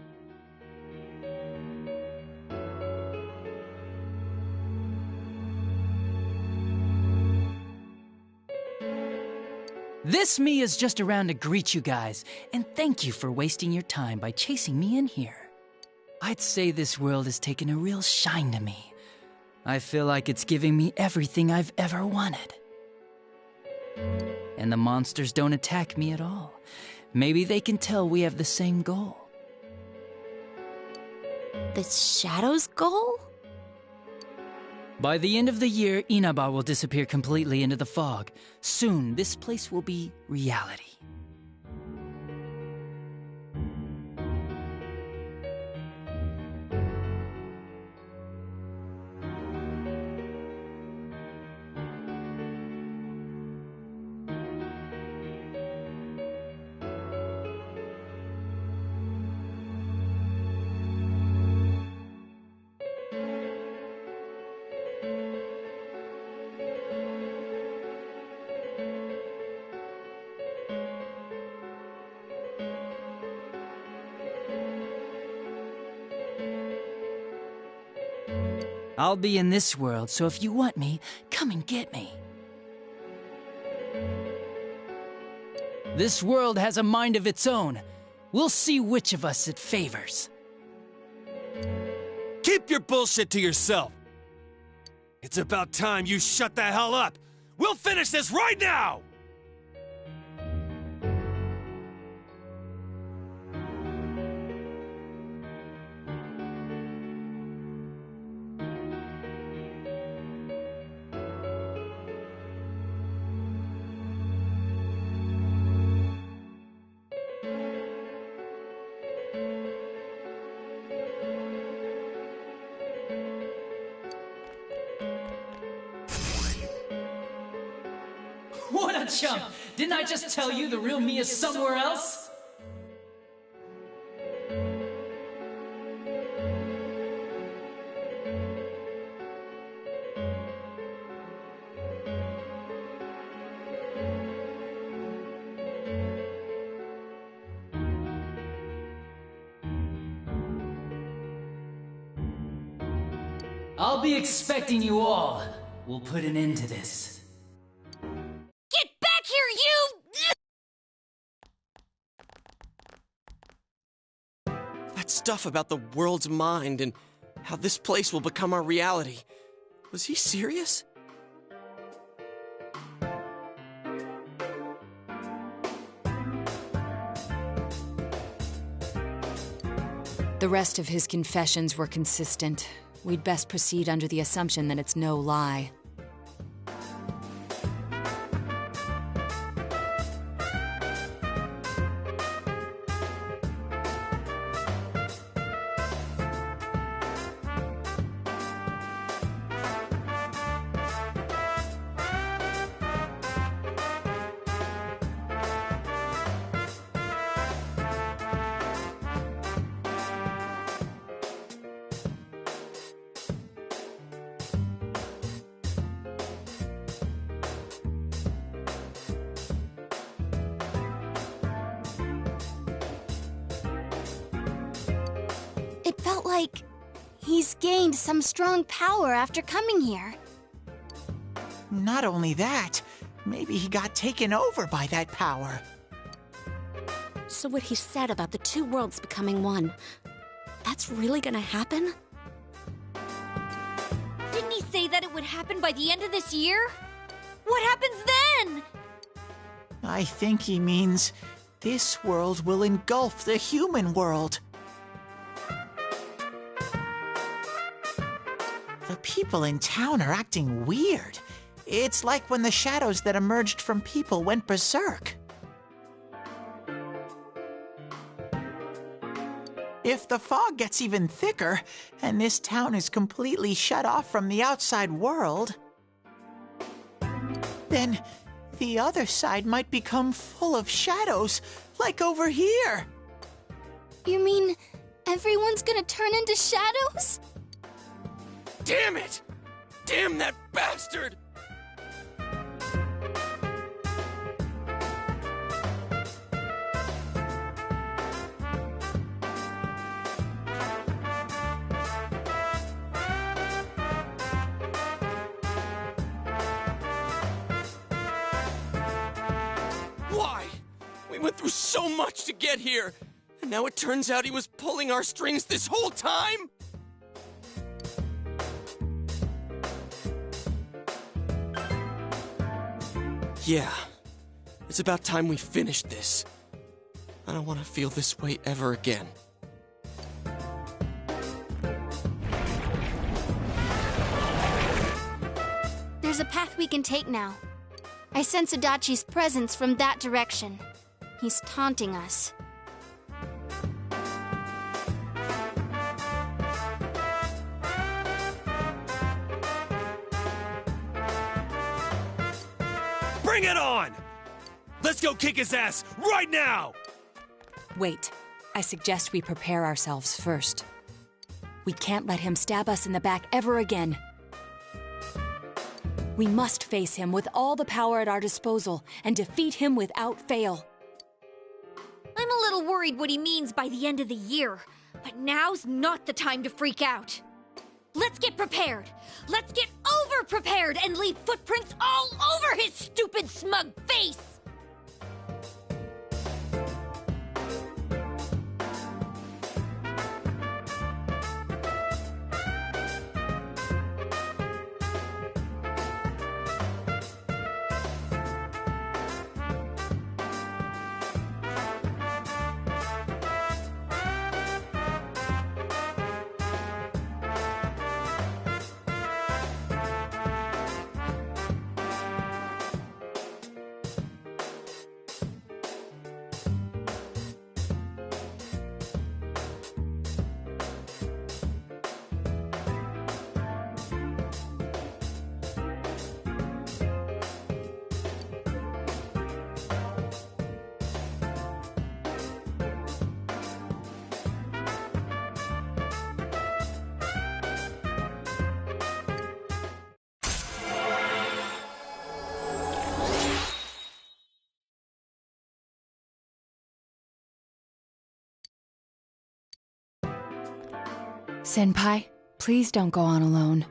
This me is just around to greet you guys, and thank you for wasting your time by chasing me in here. I'd say this world has taken a real shine to me. I feel like it's giving me everything I've ever wanted. And the monsters don't attack me at all. Maybe they can tell we have the same goal. The Shadow's goal? By the end of the year, Inaba will disappear completely into the fog. Soon, this place will be reality. I'll be in this world, so if you want me, come and get me. This world has a mind of its own. We'll see which of us it favors. Keep your bullshit to yourself. It's about time you shut the hell up. We'll finish this right now! What a chump! Didn't I just tell you the real me is somewhere else? I'll be expecting you all. We'll put an end to this. Get back here, you! That stuff about the world's mind and how this place will become our reality. Was he serious? The rest of his confessions were consistent. We'd best proceed under the assumption that it's no lie. It felt like he's gained some strong power after coming here. Not only that, maybe he got taken over by that power. So what he said about the two worlds becoming one, that's really gonna happen? Didn't he say that it would happen by the end of this year? What happens then? I think he means this world will engulf the human world. The people in town are acting weird. It's like when the shadows that emerged from people went berserk. If the fog gets even thicker, and this town is completely shut off from the outside world, then the other side might become full of shadows, like over here. You mean everyone's gonna turn into shadows? Damn it! Damn that bastard! Why? We went through so much to get here, and now it turns out he was pulling our strings this whole time? Yeah. It's about time we finished this. I don't want to feel this way ever again. There's a path we can take now. I sense Adachi's presence from that direction. He's taunting us. Bring it on! Let's go kick his ass right now! Wait. I suggest we prepare ourselves first. We can't let him stab us in the back ever again. We must face him with all the power at our disposal and defeat him without fail. I'm a little worried what he means by the end of the year, but now's not the time to freak out. Let's get prepared. Let's get over-prepared and leave footprints all over his stupid, smug face! Senpai, please don't go on alone.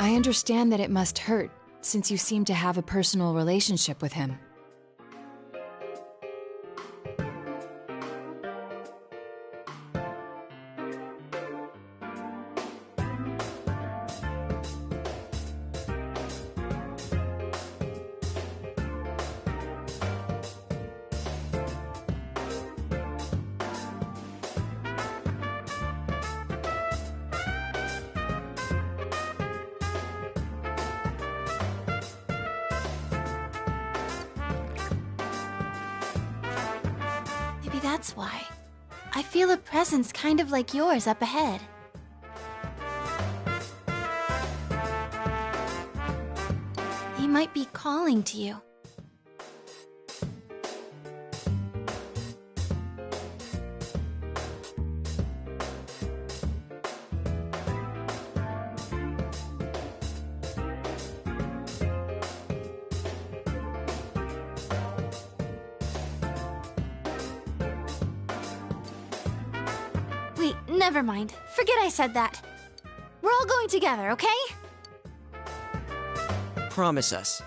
I understand that it must hurt, since you seem to have a personal relationship with him. That's why. I feel a presence kind of like yours up ahead. He might be calling to you. Wait, never mind. Forget I said that. We're all going together, okay? Promise us.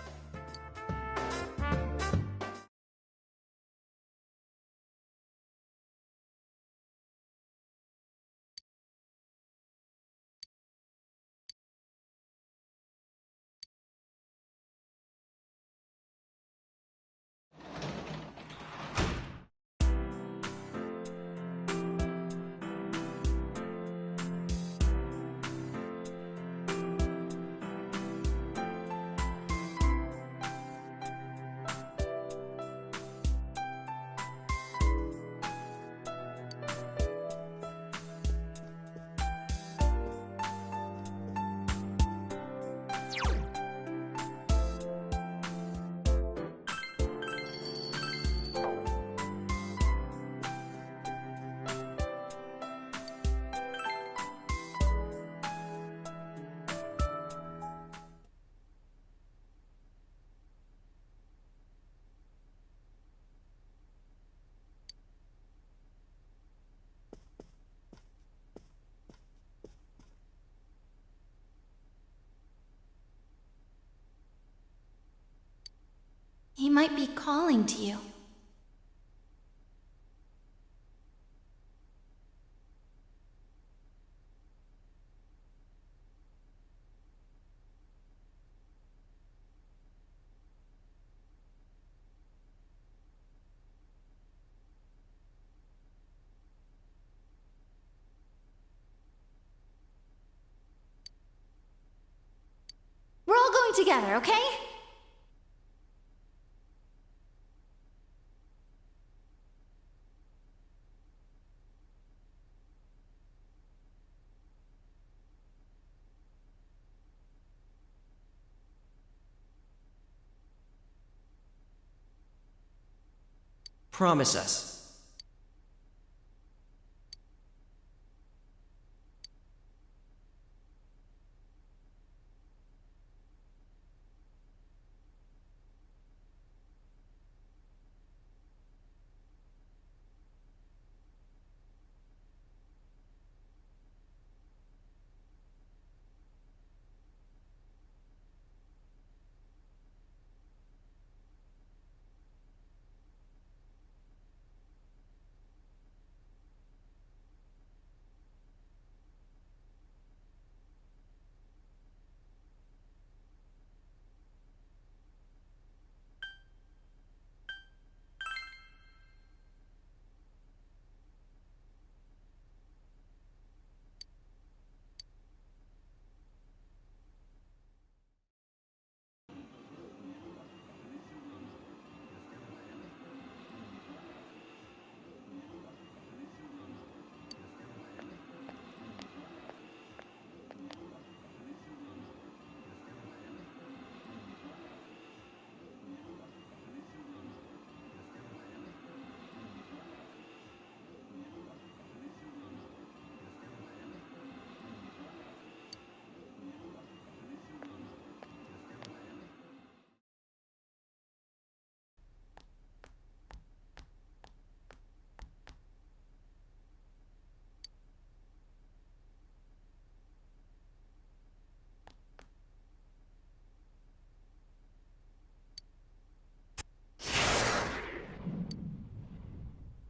He might be calling to you. We're all going together, okay? Promise us.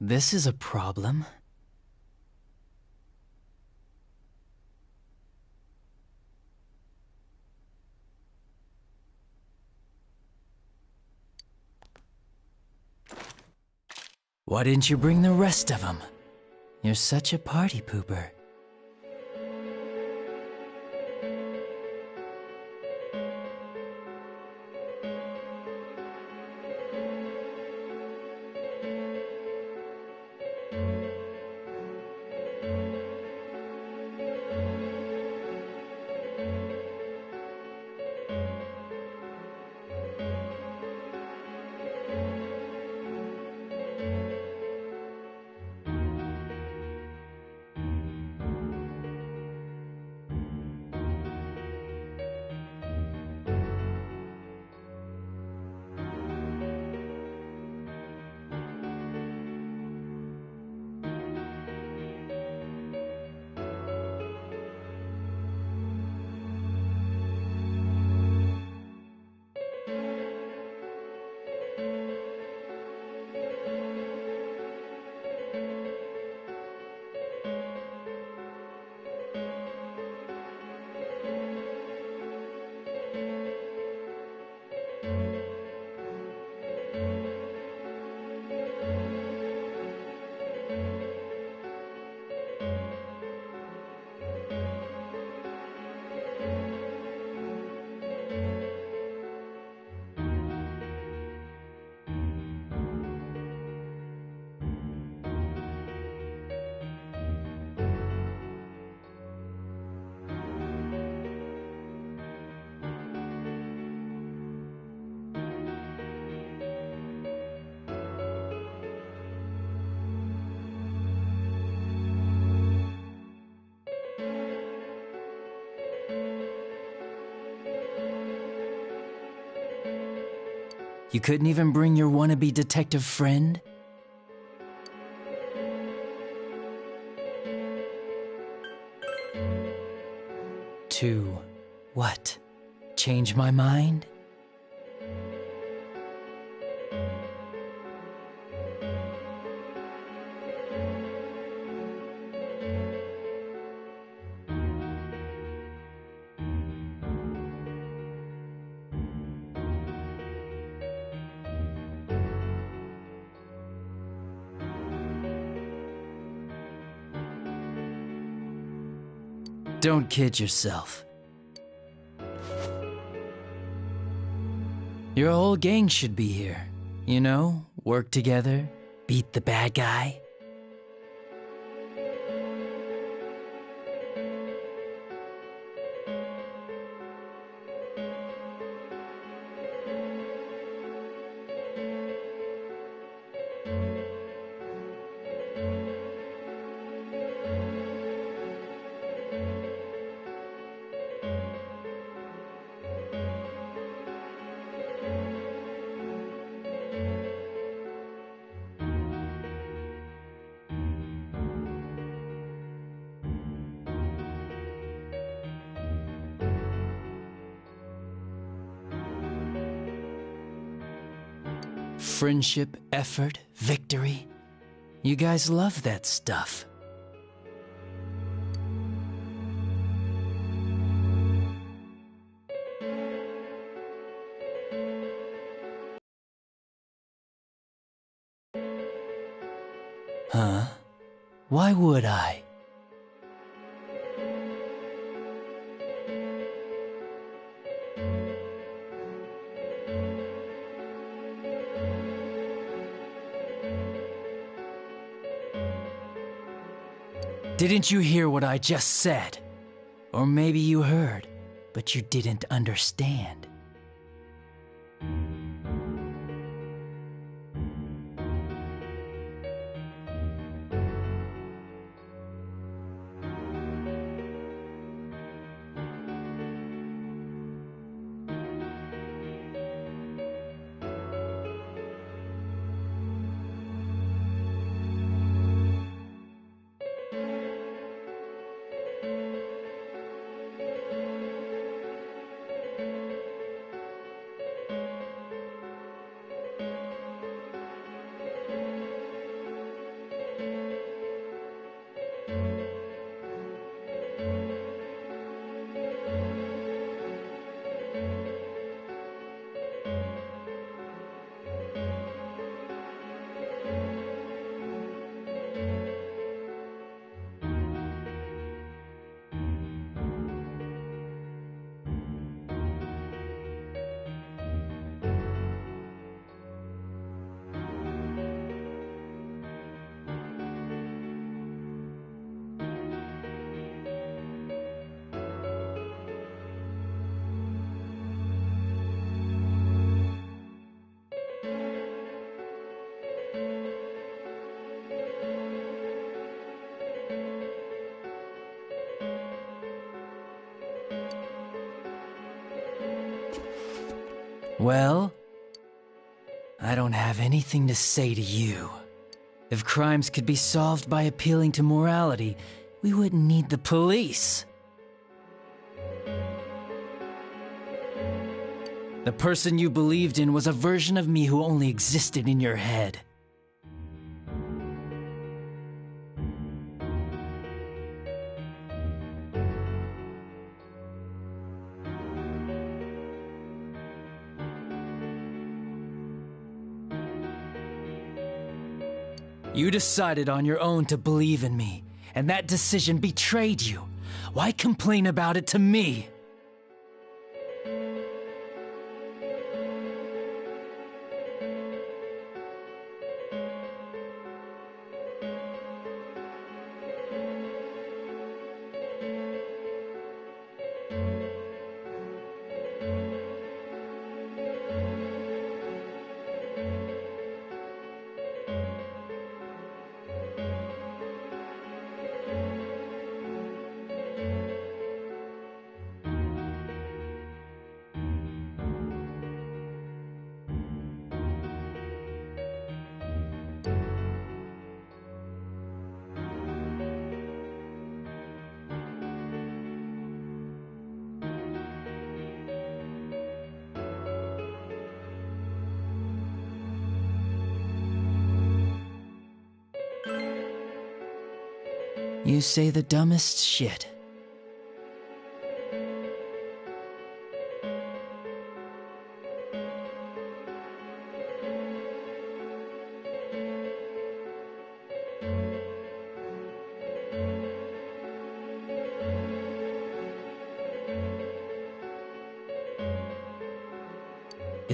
This is a problem. Why didn't you bring the rest of them? You're such a party pooper. You couldn't even bring your wannabe detective friend? To what? Change my mind? Don't kid yourself. Your whole gang should be here. You know, work together, beat the bad guy. Friendship, effort, victory. You guys love that stuff. Huh? Why would I? Didn't you hear what I just said? Or maybe you heard, but you didn't understand. Well, I don't have anything to say to you. If crimes could be solved by appealing to morality, we wouldn't need the police. The person you believed in was a version of me who only existed in your head. You decided on your own to believe in me, and that decision betrayed you. Why complain about it to me? You say the dumbest shit.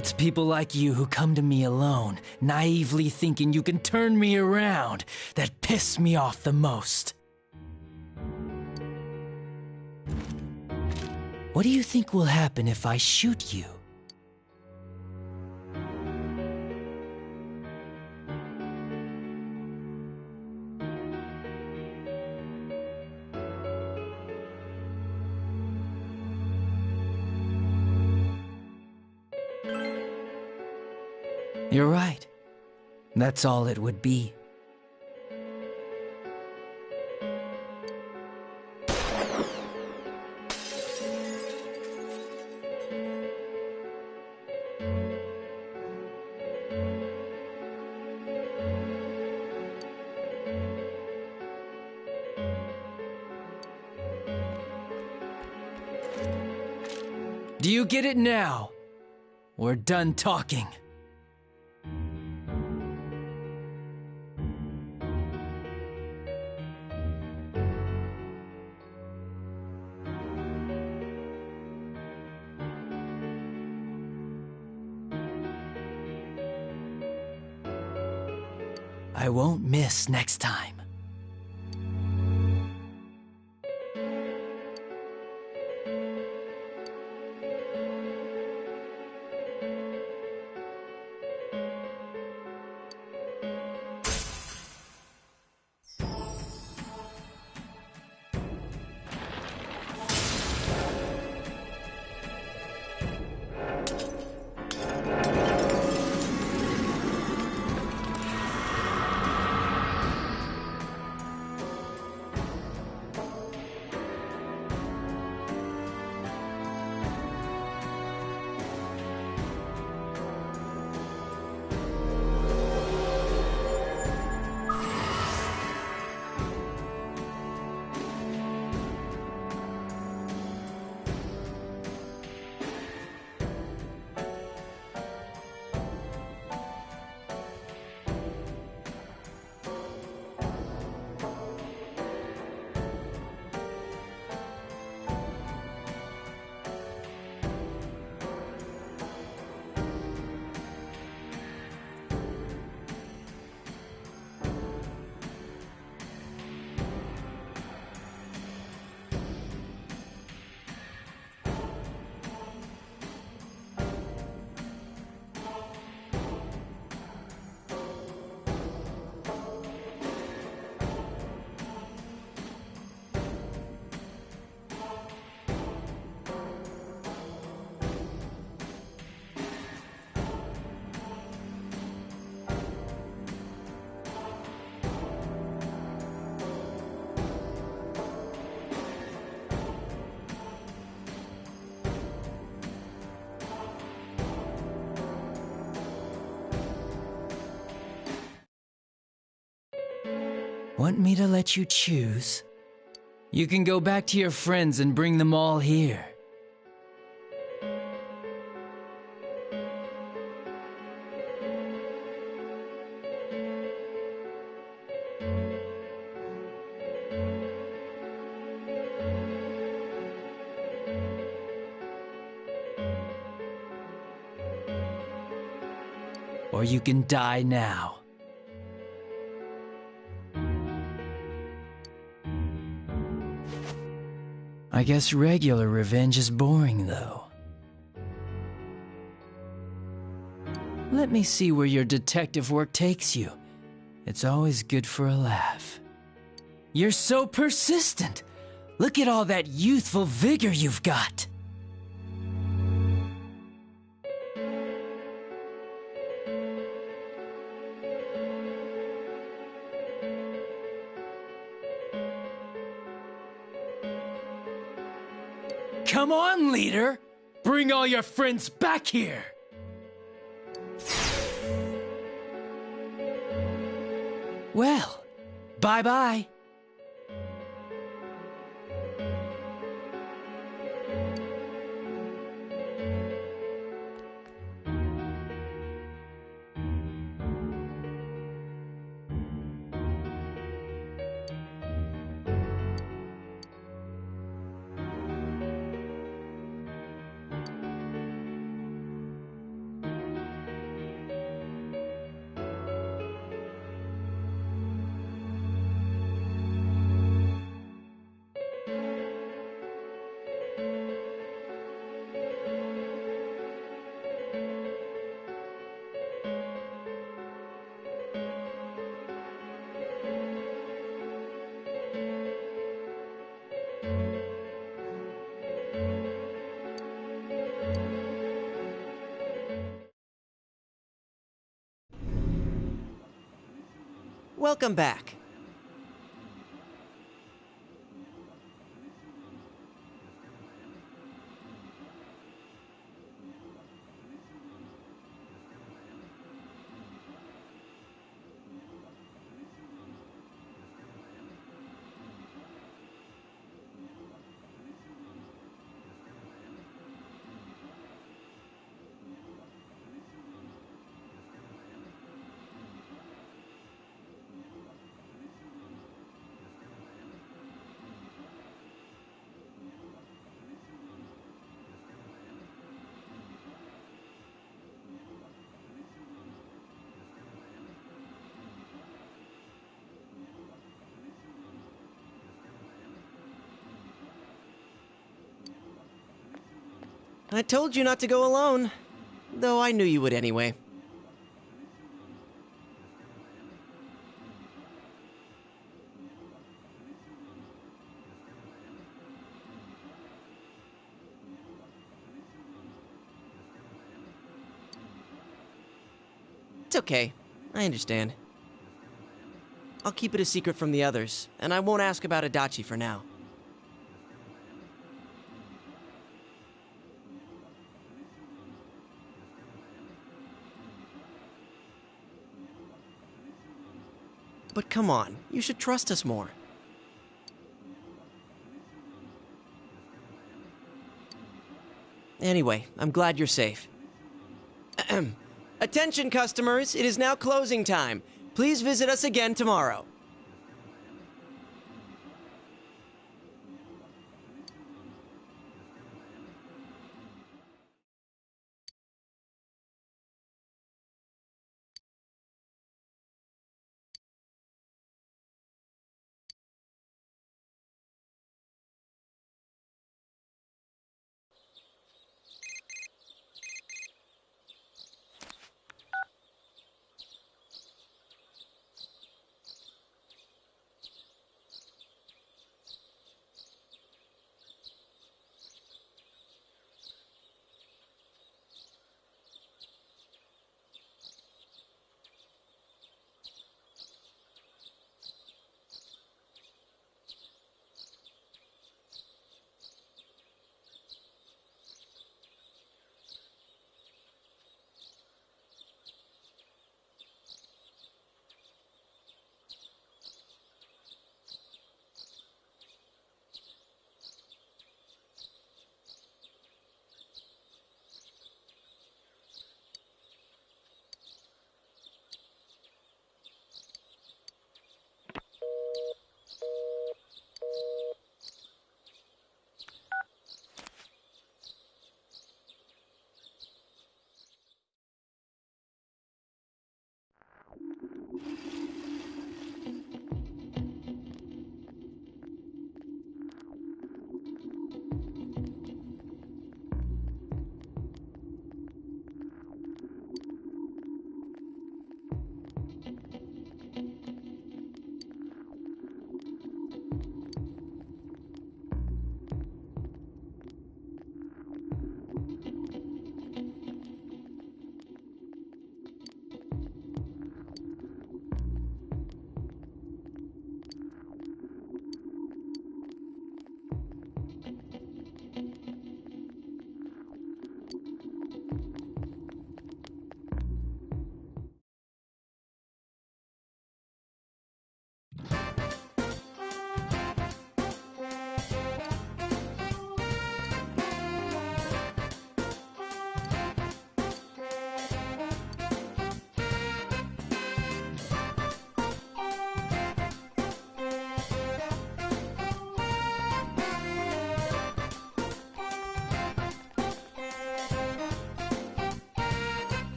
It's people like you who come to me alone, naively thinking you can turn me around, that piss me off the most. What do you think will happen if I shoot you? You're right. That's all it would be. Do you get it now? We're done talking. I won't miss next time. Want me to let you choose? You can go back to your friends and bring them all here. Or you can die now. I guess regular revenge is boring, though. Let me see where your detective work takes you. It's always good for a laugh. You're so persistent. Look at all that youthful vigor you've got. Come on, leader! Bring all your friends back here! Well, bye-bye. Welcome back. I told you not to go alone, though I knew you would anyway. It's okay. I understand. I'll keep it a secret from the others, and I won't ask about Adachi for now. But come on, you should trust us more. Anyway, I'm glad you're safe. Attention customers, it is now closing time. Please visit us again tomorrow.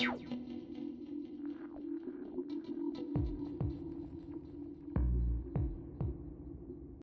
you.